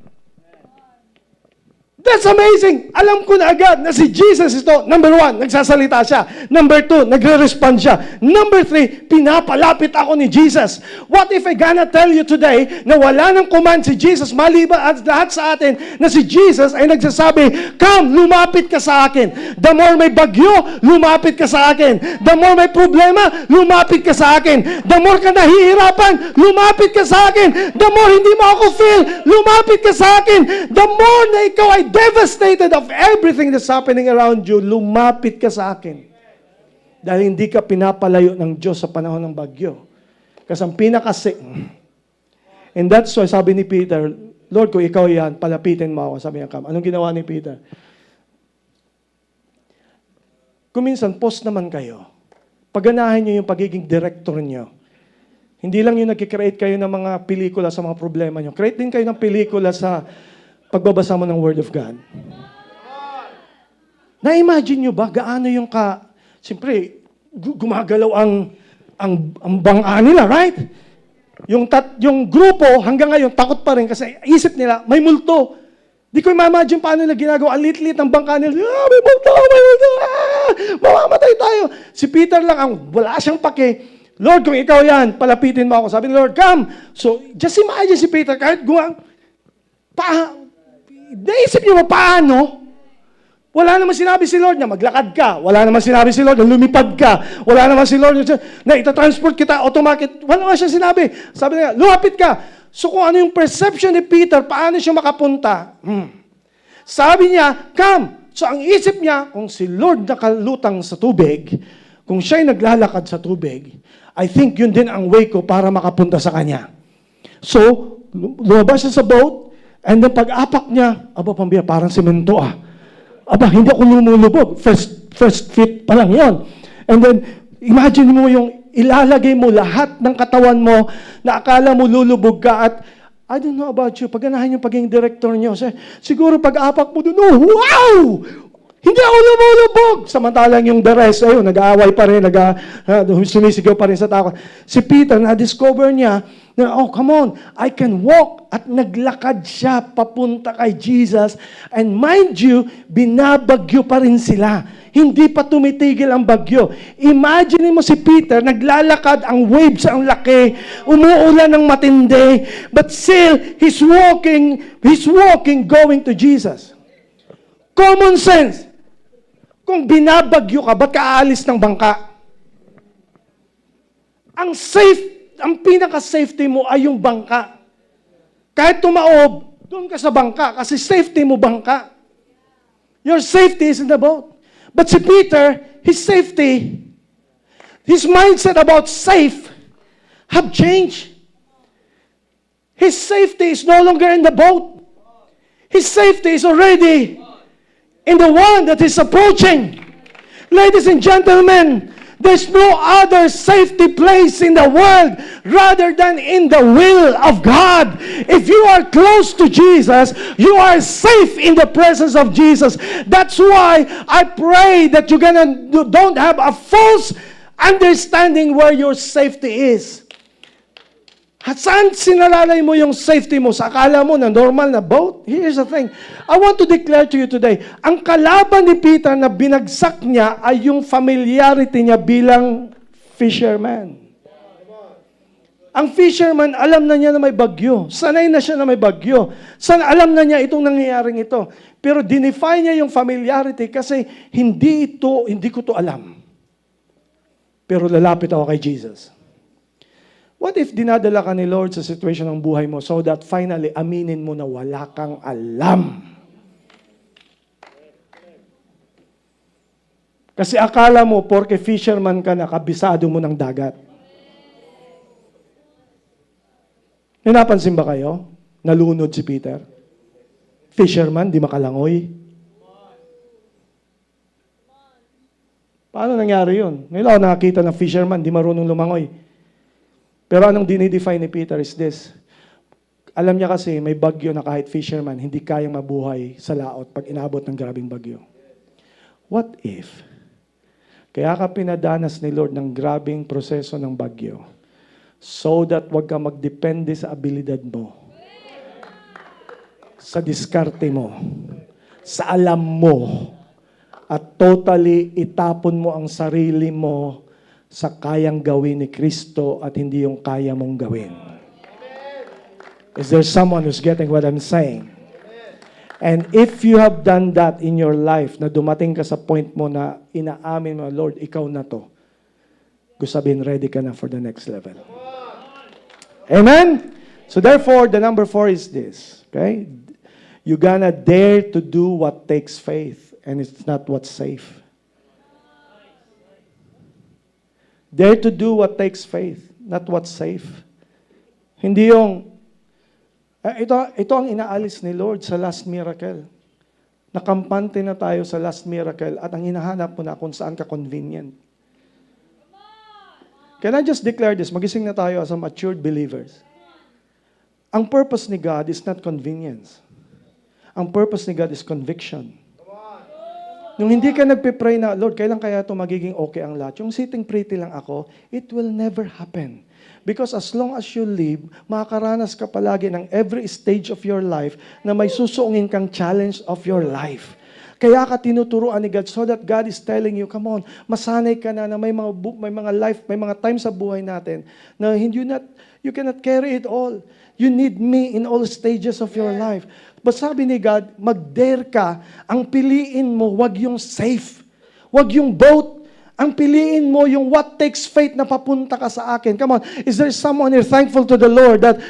That's amazing. Alam ko na agad na si Jesus ito, number 1, nagsasalita siya. Number 2, nagre-respond siya. Number 3, pinapalapit ako ni Jesus. What if I gonna tell you today na wala nang command si Jesus, maliban at lahat sa atin, na si Jesus ay nagsasabi, come, lumapit ka sa akin. The more may bagyo, lumapit ka sa akin. The more may problema, lumapit ka sa akin. The more ka nahihirapan, lumapit ka sa akin. The more hindi mo ako feel, lumapit ka sa akin. The more na ikaw ay devastated of everything that's happening around you, lumapit ka sa akin. Dahil hindi ka pinapalayo ng Diyos sa panahon ng bagyo. Kasi ang and that's why sabi ni Peter, Lord, kung ikaw yan, palapitin mo ako. Sabi niya, come. Anong ginawa ni Peter? Kung minsan, post naman kayo. Paganahin niyo yung pagiging director niyo. Hindi lang yung nag-create kayo ng mga pelikula sa mga problema niyo. Create din kayo ng pelikula sa pagbabasa mo ng Word of God. Na-imagine nyo ba gaano yung siyempre, gumagalaw ang bangka nila, right? Yung grupo hanggang ngayon takot pa rin kasi isip nila, may multo. Di ko ma-imagine paano nila ginagawa. Ang lit-lit ng bangka nila. May multo, may multo. Mamamatay tayo. Si Peter lang, wala siyang pake. Lord, kung ikaw yan, palapitin mo ako. Sabi ni Lord, come. So, just imagine si Peter, kahit naisip niyo mo paano? Wala naman sinabi si Lord na maglakad ka. Wala naman sinabi si Lord na lumipad ka. Wala naman si Lord na itatransport kita automatic. Wala naman siya sinabi. Sabi niya, lumapit ka. So kung ano yung perception ni Peter, paano siya makapunta? Sabi niya, come. So ang isip niya, kung si Lord nakalutang sa tubig, kung siya'y naglalakad sa tubig, I think yun din ang way ko para makapunta sa kanya. So, lumabas siya sa boat, and then pag-apak niya, pambira, parang semento hindi ako lumulubog. First feet pa lang yon. And then, imagine mo yung ilalagay mo lahat ng katawan mo na akala mo lulubog ka at I don't know about you, paganahan yung pagiging director niyo. Siguro pag-apak mo doon, wow! Hindi ako lumulubog! Samantalang yung the rest, nag-aaway pa rin, sumisigaw pa rin sa takot. Si Peter, na-discover niya, come on, I can walk. At naglakad siya papunta kay Jesus. And mind you, binabagyo pa rin sila. Hindi pa tumitigil ang bagyo. Imagine mo si Peter, naglalakad, ang waves ang laki, umuulan ng matindi, but still, he's walking, going to Jesus. Common sense. Kung binabagyo ka, ba't ka aalis ng bangka? Ang pinaka-safety mo ay yung bangka. Kahit tumaob, doon ka sa bangka kasi safety mo bangka. Your safety is in the boat. But si Peter, his safety, his mindset about safe have changed. His safety is no longer in the boat. His safety is already in the one that is approaching. Ladies and gentlemen, there's no other safety place in the world rather than in the will of God. If you are close to Jesus, you are safe in the presence of Jesus. That's why I pray that don't have a false understanding where your safety is. At saan sinalalay mo yung safety mo? Sa akala mo na normal na boat? Here's the thing. I want to declare to you today, ang kalaban ni Peter na binagsak niya ay yung familiarity niya bilang fisherman. Ang fisherman, alam na niya na may bagyo. Sanay na siya na may bagyo. Alam na niya itong nangyayaring ito. Pero dinefine niya yung familiarity kasi hindi ko to alam. Pero lalapit ako kay Jesus. What if dinadala ka ni Lord sa situation ng buhay mo so that finally aminin mo na wala kang alam? Kasi akala mo, porke fisherman ka na, kabisado mo ng dagat. May napansin ba kayo? Nalunod si Peter. Fisherman, di makalangoy. Paano nangyari yun? Ngayon ako nakakita ng fisherman, di marunong lumangoy. Pero anong dinidefine ni Peter is this. Alam niya kasi may bagyo na kahit fisherman, hindi kayang mabuhay sa laot pag inabot ng grabing bagyo. What if? Kaya ka pinadanas ni Lord ng grabing proseso ng bagyo so that wag ka magdepende sa abilidad mo, sa diskarte mo, sa alam mo at totally itapon mo ang sarili mo sa kayang gawin ni Kristo at hindi yung kaya mong gawin. Is there someone who's getting what I'm saying? And if you have done that in your life, na dumating ka sa point mo na inaamin mo, Lord, ikaw na to, gusto sabihin, ready ka na for the next level. Amen? So therefore, the number 4 is this. Okay? You gonna dare to do what takes faith, and it's not what's safe. Dare to do what takes faith, not what's safe. Hindi yung, ito ang inaalis ni Lord sa last miracle. Nakampante na tayo sa last miracle at ang hinahanap mo na kung saan ka convenient. Can I just declare this? Magising na tayo as a matured believers. Ang purpose ni God is not convenience. Ang purpose ni God is conviction. Nung hindi ka nagpe-pray na, Lord, kailan kaya ito magiging okay ang lahat? Yung sitting pretty lang ako, it will never happen. Because as long as you live, makakaranas ka palagi ng every stage of your life na may susuungin kang challenge of your life. Kaya ka tinuturuan ni God so that God is telling you, come on, masanay ka na may mga times sa buhay natin na you cannot carry it all. You need me in all stages of your life. But sabi ni God, mag-dare ka, ang piliin mo, wag yung safe, wag yung boat. Ang piliin mo yung what takes faith na papunta ka sa akin. Come on, is there someone here thankful to the Lord that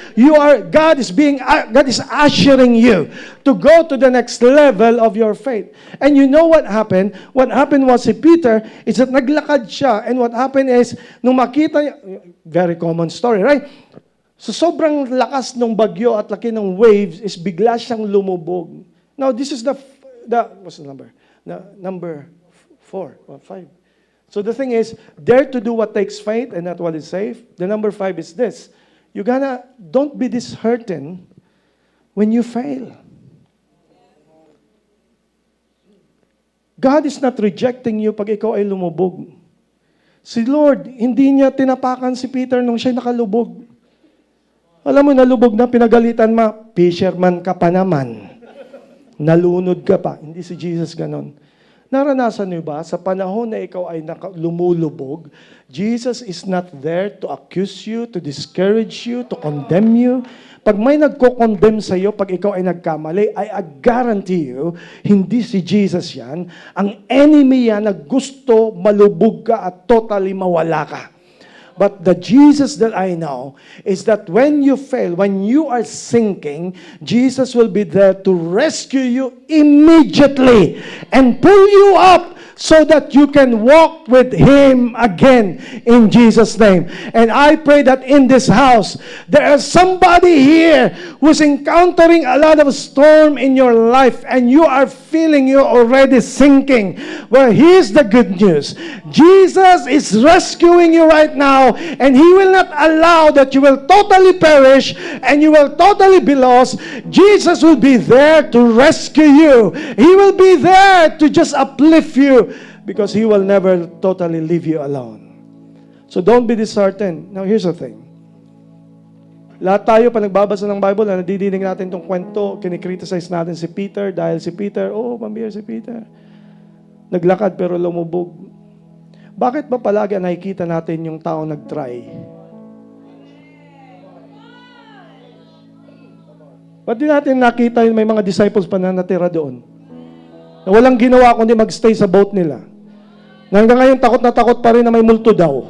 God is ushering you to go to the next level of your faith. And you know what happened? What happened was si Peter, is that naglakad siya, and what happened is, nung makita niya, very common story, right? So sobrang lakas ng bagyo at laki ng waves is bigla siyang lumubog. Now this is what's the number? Number 4 or 5. So the thing is, dare to do what takes faith and not what is safe. The number 5 is this. Don't be disheartened when you fail. God is not rejecting you pag ikaw ay lumubog. Si Lord, hindi niya tinapakan si Peter nung siya nakalubog. Alam mo, nalubog na, pinagalitan mo, fisherman ka pa naman. Nalunod ka pa. Hindi si Jesus ganon. Naranasan niyo ba, sa panahon na ikaw ay lumulubog, Jesus is not there to accuse you, to discourage you, to condemn you. Pag may nagko-condemn sa iyo, pag ikaw ay nagkamali, I guarantee you, hindi si Jesus yan. Ang enemy yan na gusto malubog ka at totally mawala ka. But the Jesus that I know is that when you fail, when you are sinking, Jesus will be there to rescue you immediately and pull you up so that you can walk with Him again in Jesus' name. And I pray that in this house, there is somebody here who's encountering a lot of storm in your life and you are feeling you're already sinking. Well, here's the good news. Jesus is rescuing you right now, and He will not allow that you will totally perish and you will totally be lost. Jesus will be there to rescue you. He will be there to just uplift you because He will never totally leave you alone. So don't be disheartened. Now here's the thing. Lahat tayo pa nagbabasa ng Bible na nadidinig natin itong kwento, kinikriticize natin si Peter dahil si Peter, pambihira si Peter. Naglakad pero lumubog. Bakit ba palagi nakikita natin yung tao nag-try? Ba't di natin nakita yung may mga disciples pa na natira doon? Na walang ginawa kundi mag-stay sa boat nila. Na hanggang ngayon takot na takot pa rin na may multo daw.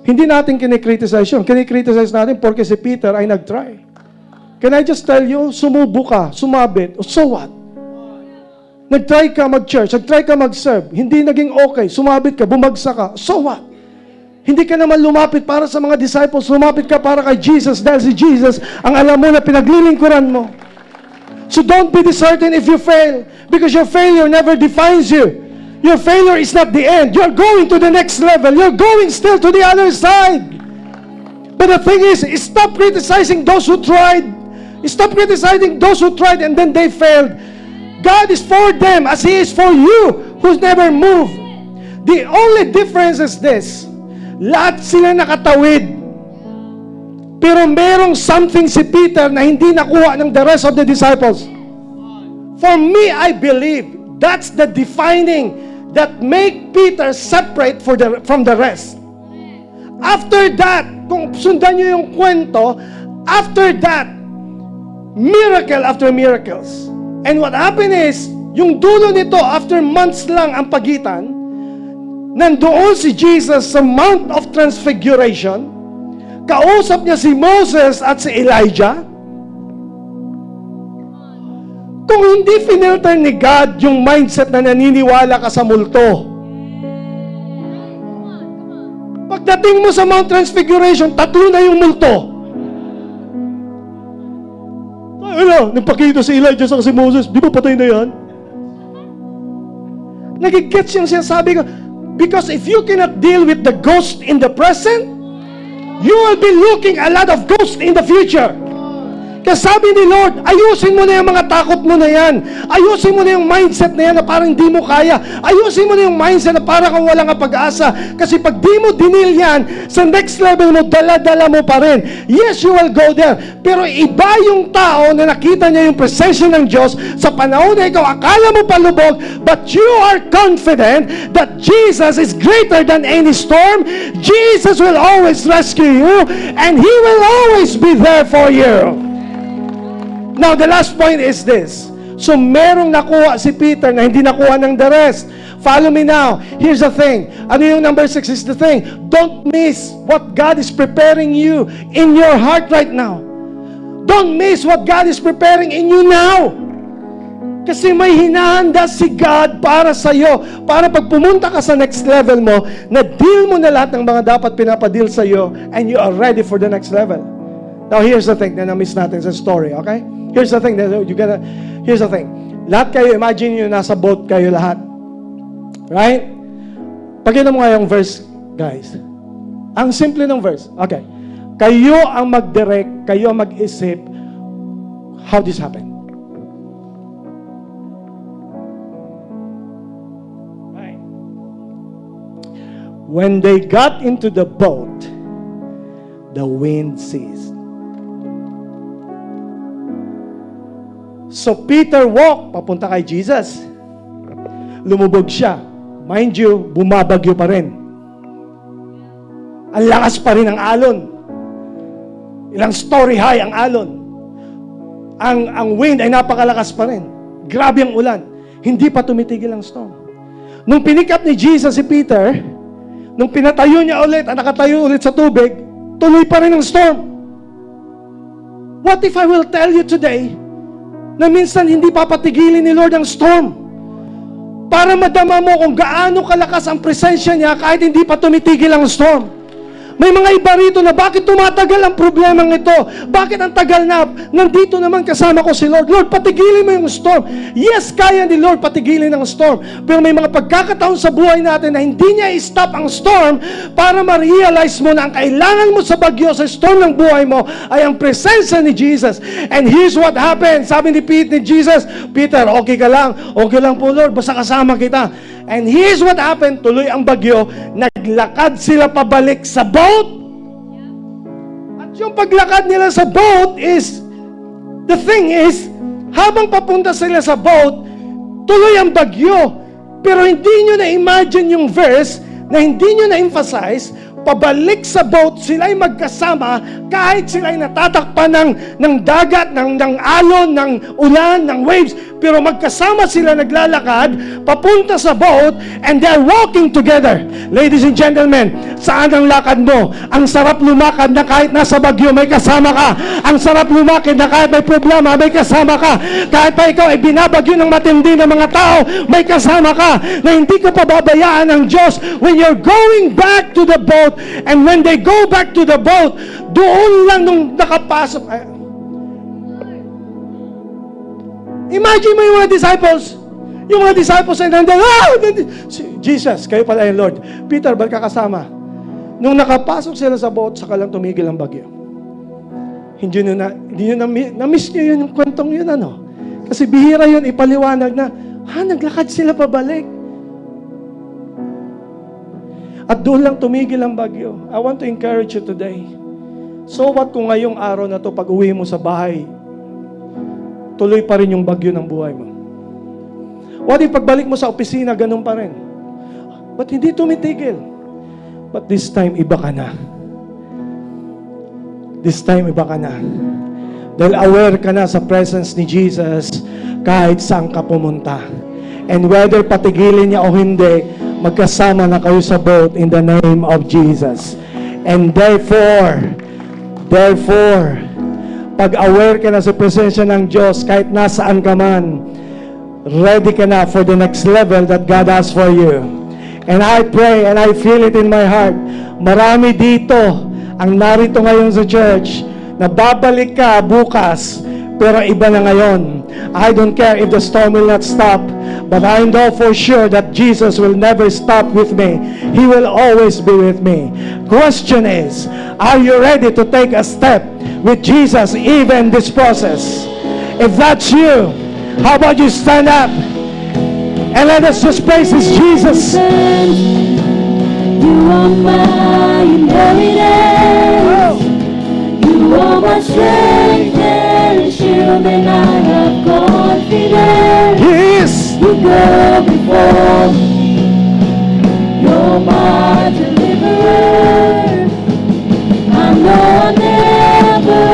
Hindi natin kinikriticize yun. Kinikriticize natin porque si Peter ay nag-try. Can I just tell you, sumubo ka, sumabit, so what? Nag-try ka mag-church, nag-try ka mag-serve, hindi naging okay, sumabit ka, bumagsak ka, so what? Hindi ka naman lumapit para sa mga disciples, lumapit ka para kay Jesus dahil si Jesus ang alam mo na pinaglilingkuran mo. So don't be disheartened if you fail because your failure never defines you. Your failure is not the end. You're going to the next level. You're going still to the other side. But the thing is, stop criticizing those who tried. Stop criticizing those who tried and then they failed. God is for them as He is for you who's never moved. The only difference is this. Lahat sila nakatawid. Pero merong something si Peter na hindi nakuha ng the rest of the disciples. For me, I believe that's the defining that make Peter separate from the rest. After that, kung sundan nyo yung kwento, after that, miracle after miracles. And what happened is, yung dulo nito, after months lang ang pagitan, nandoon si Jesus sa Mount of Transfiguration, kausap niya si Moses at si Elijah. Kung hindi finilter ni God yung mindset na naniniwala ka sa multo, pagdating mo sa Mount Transfiguration, 3 na yung multo. Nagpakita si Elijah sa si Moses, di ba patay na yan? Nagigets yung sinasabi ko, because if you cannot deal with the ghost in the present, you will be looking a lot of ghosts in the future. Kaya sabi ni Lord, ayusin mo na yung mga takot mo na yan. Ayusin mo na yung mindset na yan na parang hindi mo kaya. Ayusin mo na yung mindset na parang kang walang pag-asa. Kasi pag di mo dinil yan, sa next level mo, dala-dala mo pa rin. Yes, you will go there. Pero iba yung tao na nakita niya yung presensya ng Diyos sa panahon na ikaw, akala mo palubog, but you are confident that Jesus is greater than any storm. Jesus will always rescue you, and He will always be there for you. Now, the last point is this. So, merong nakuha si Peter na hindi nakuha ng the rest. Follow me now. Here's the thing. Ano yung number 6 is the thing. Don't miss what God is preparing you in your heart right now. Don't miss what God is preparing in you now. Kasi may hinahanda si God para sa'yo. Para pag pumunta ka sa next level mo, na-deal mo na lahat ng mga dapat pinapadeal sa'yo, and you are ready for the next level. Now, here's the thing na na-miss natin sa story, okay? Here's the thing. Here's the thing. Lahat kayo, imagine nyo, nasa boat kayo lahat. Right? Pakita mo nga yung verse, guys. Ang simple ng verse. Okay. Kayo ang mag-direct, kayo ang mag-isip how this happened. Right. When they got into the boat, the wind ceased. So Peter walked papunta kay Jesus. Lumubog siya. Mind you, bumabagyo pa rin. Ang lakas pa rin ng alon. Ilang story high ang alon. Ang wind ay napakalakas pa rin. Grabe ang ulan. Hindi pa tumitigil ang storm. Nung pinick up ni Jesus si Peter, nung pinatayo niya ulit, nakatayo ulit sa tubig, tuloy pa rin ang storm. What if I will tell you today na minsan hindi papatigilin ni Lord ang storm para madama mo kung gaano kalakas ang presensya niya kahit hindi pa tumitigil ang storm? May mga iba rito na bakit tumatagal ang problemang ito? Bakit ang tagal na? Nandito naman kasama ko si Lord. Lord, patigilin mo yung storm. Yes, kaya ni Lord patigilin ang storm. Pero may mga pagkakataon sa buhay natin na hindi niya i-stop ang storm para ma-realize mo na ang kailangan mo sa bagyo, sa storm ng buhay mo ay ang presensya ni Jesus. And here's what happened. Sabi ni Jesus, Peter, okay ka lang? Okay lang po, Lord. Basta kasama kita. And here's what happened. Tuloy ang bagyo. Naglakad sila pabalik sa boat. At yung paglakad nila sa boat is, the thing is, habang papunta sila sa boat, tuloy ang bagyo. Pero hindi nyo na-imagine yung verse na hindi nyo na-emphasize, pabalik sa boat, sila ay magkasama kahit sila ay natatakpan ng dagat, ng alon, ng ulan, ng waves. Pero magkasama sila naglalakad papunta sa boat and they're walking together. Ladies and gentlemen, saan ang lakad mo? Ang sarap lumakad na kahit nasa bagyo may kasama ka. Ang sarap lumakad na kahit may problema may kasama ka. Kahit pa ikaw ay binabagyo ng matindi ng mga tao, may kasama ka na hindi ka pababayaan ng Diyos. When you're going back to the boat, and when they go back to the boat, doon lang nung nakapasok. Imagine mo yung mga disciples. Yung mga disciples ay nandiyan. Jesus, kayo pala yung Lord. Peter, ba't ka kasama? Nung nakapasok sila sa boat, saka lang tumigil ang bagyo. Hindi nyo na-miss nyo yun yung kwentong yun, ano? Kasi bihira yun, ipaliwanag na, naglakad sila pabalik. At doon lang tumigil ang bagyo. I want to encourage you today. So what kung ngayong araw na to, pag uwi mo sa bahay, tuloy pa rin yung bagyo ng buhay mo? What if pagbalik mo sa opisina, ganun pa rin? Ba't hindi tumitigil? But this time, iba ka na. This time, iba ka na. Dahil aware ka na sa presence ni Jesus kahit saan ka pumunta. And whether patigilin niya o hindi, magkasama na kayo sa boat in the name of Jesus. And therefore, pag aware ka na sa presensya ng Diyos, kahit nasaan ka man, ready ka na for the next level that God has for you. And I pray and I feel it in my heart. Marami dito ang narito ngayon sa church na babalik ka bukas, pero iba na ngayon. I don't care if the storm will not stop, but I know for sure that Jesus will never stop with me. He will always be with me. Question is, are you ready to take a step with Jesus even this process? If that's you, how about you stand up and let us just praise His Jesus. You are my inheritance. You are my strength and shield, and I have confidence. Yes. You go before me. You're my deliverer. I know I'll never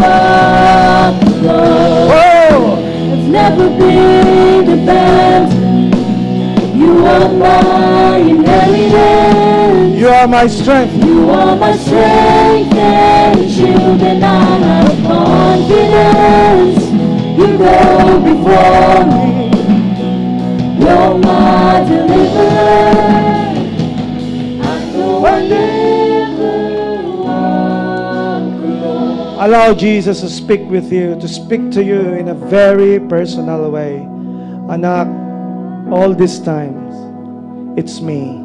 walk alone. Oh. I've never been abandoned. You are my inheritance. You are my strength. You are my strength and shield, and I have confidence. You go before me. You're my deliverer. I know I'll never walk alone. Allow Jesus to speak with you, to speak to you in a very personal way. Anak, all these times, it's me.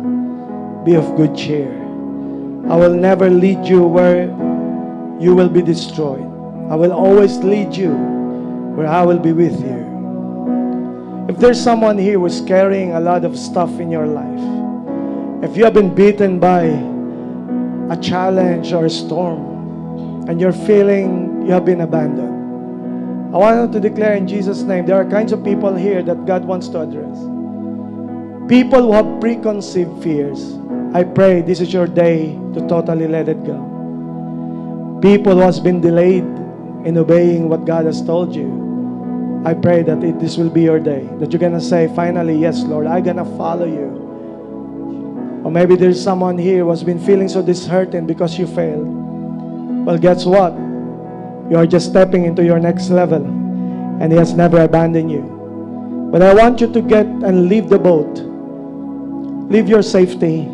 Be of good cheer. I will never lead you where you will be destroyed. I will always lead you where I will be with you. If there's someone here who's carrying a lot of stuff in your life, if you have been beaten by a challenge or a storm, and you're feeling you have been abandoned, I want to declare in Jesus' name, there are kinds of people here that God wants to address. People who have preconceived fears. I pray this is your day to totally let it go. People who has been delayed in obeying what God has told you. I pray that this will be your day. That you're going to say, finally, yes, Lord, I'm going to follow you. Or maybe there's someone here who has been feeling so disheartened because you failed. Well, guess what? You are just stepping into your next level. And He has never abandoned you. But I want you to get and leave the boat. Leave your safety.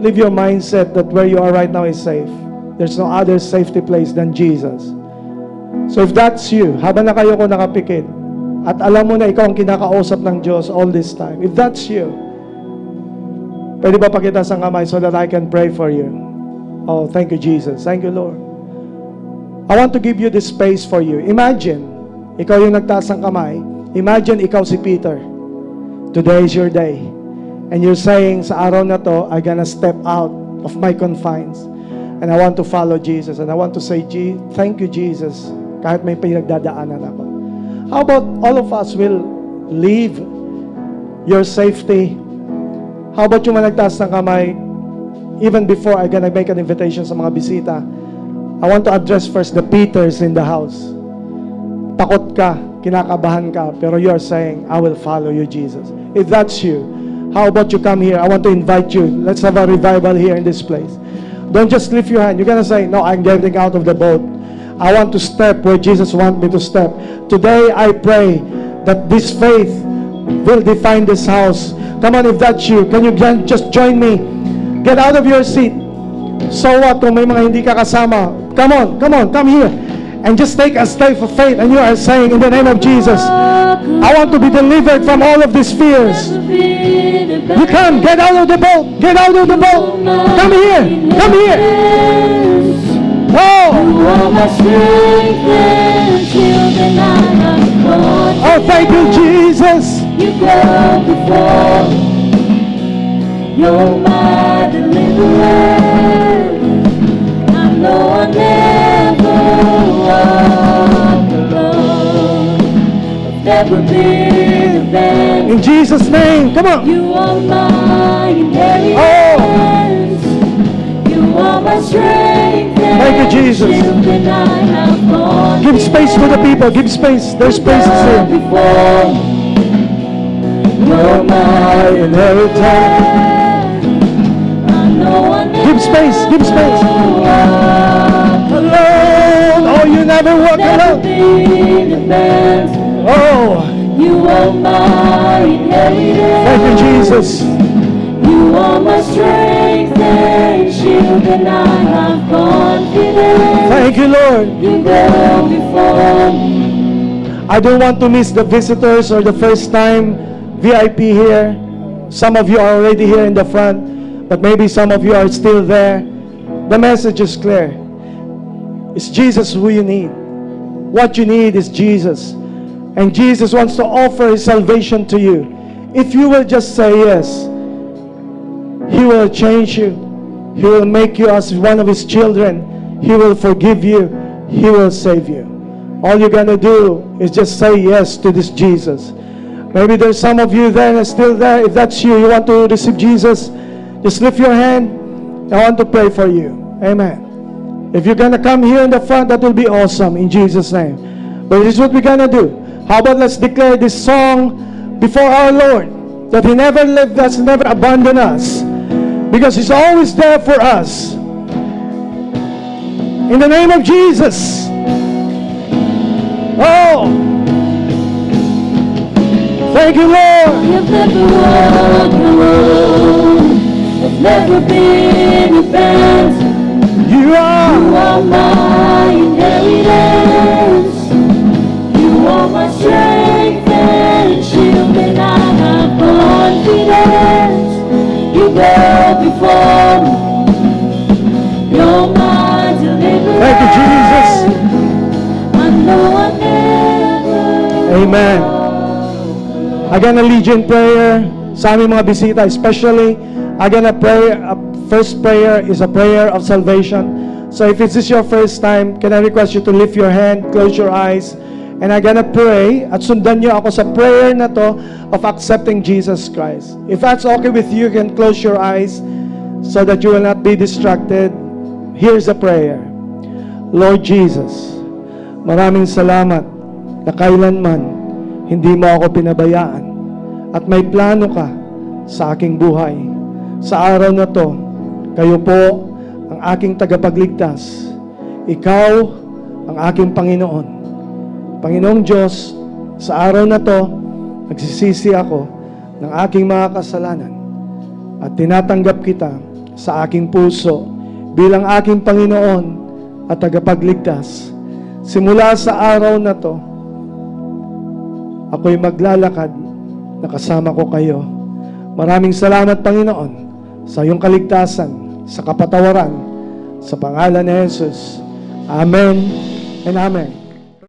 Leave your mindset that where you are right now is safe. There's no other safety place than Jesus. So if that's you, habang na kayo ko nakapikit, at alam mo na ikaw ang kinakausap ng Diyos all this time, if that's you, pwede ba pakita sa kamay so that I can pray for you? Oh, thank you, Jesus. Thank you, Lord. I want to give you this space for you. Imagine, ikaw yung nagtaas ng kamay. Imagine ikaw si Peter. Today is your day. And you're saying, sa araw na to, I'm gonna step out of my confines. And I want to follow Jesus. And I want to say, thank you, Jesus, kahit may pinagdadaanan ako. How about all of us will leave your safety? How about yung managtaas ng kamay? Even before I'm gonna make an invitation sa mga bisita, I want to address first the Peters in the house. Takot ka, kinakabahan ka, pero you're saying, I will follow you, Jesus. If that's you, how about you come here? I want to invite you. Let's have a revival here in this place. Don't just lift your hand. You're going to say, no, I'm getting out of the boat. I want to step where Jesus wants me to step. Today, I pray that this faith will define this house. Come on, if that's you, can you just join me? Get out of your seat. So what kung may mga hindi ka kasama? Come on, come here. And just take a step of faith. And you are saying, in the name of Jesus, I want to be delivered from all of these fears. You come, get out of the boat. Get out of the boat. Come here. Come here. Oh. Oh, thank you, Jesus. You go before. You're my deliverer. I know I'll never walk alone. I've never been In Jesus' name, come on. You are my inheritance. You are my strength. Thank you, Jesus. And shield, and I have confidence. Give space for the people. Give space. There's spaces here. Before you're my Inheritance. Give space. Give space. Alone. Oh, you never walk alone. Oh, You are my inheritance. thank you, Jesus. You are my strength and shield, and I have confidence. Thank you, Lord. You go before me. I don't want to miss the visitors or the first time VIP here. Some of you are already here in the front, but maybe some of you are still there. The message is clear. It's Jesus who you need. What you need is Jesus. And Jesus wants to offer His salvation to you. If you will just say yes, He will change you. He will make you as one of His children. He will forgive you. He will save you. All you're going to do is just say yes to this Jesus. Maybe there's some of you there and still there. If that's you, you want to receive Jesus, just lift your hand. I want to pray for you. Amen. If you're going to come here in the front, that will be awesome in Jesus' name. But this is what we're going to do. How about let's declare this song before our Lord, that He never left us, never abandoned us, because He's always there for us. In the name of Jesus. Oh, thank you, Lord. I've never walked alone. I've never been abandoned. You You are. are my inheritance. You are my strength and shield, and I have confidence. You go before me. You're my deliverer. Thank you, Jesus. I know I never. Amen. I'm gonna lead you in prayer sa aming mga bisita, especially I'm gonna pray. First prayer is a prayer of salvation. So if this is your first time, can I request you to lift your hand, close your eyes, and I'm gonna pray at sundan niyo ako sa prayer na to of accepting Jesus Christ. If that's okay with you, you can close your eyes so that you will not be distracted. Here's the prayer. Lord Jesus, maraming salamat na kailanman hindi mo ako pinabayaan at may plano ka sa aking buhay. Sa araw na to, kayo po ang aking tagapagligtas. Ikaw ang aking Panginoon. Panginoong Diyos, sa araw na to, nagsisisi ako ng aking mga kasalanan at tinatanggap kita sa aking puso bilang aking Panginoon at tagapagligtas. Simula sa araw na to, ako'y maglalakad na kasama ko kayo. Maraming salamat, Panginoon, sa iyong kaligtasan, sa kapatawaran, sa pangalan ni Jesus. Amen and Amen.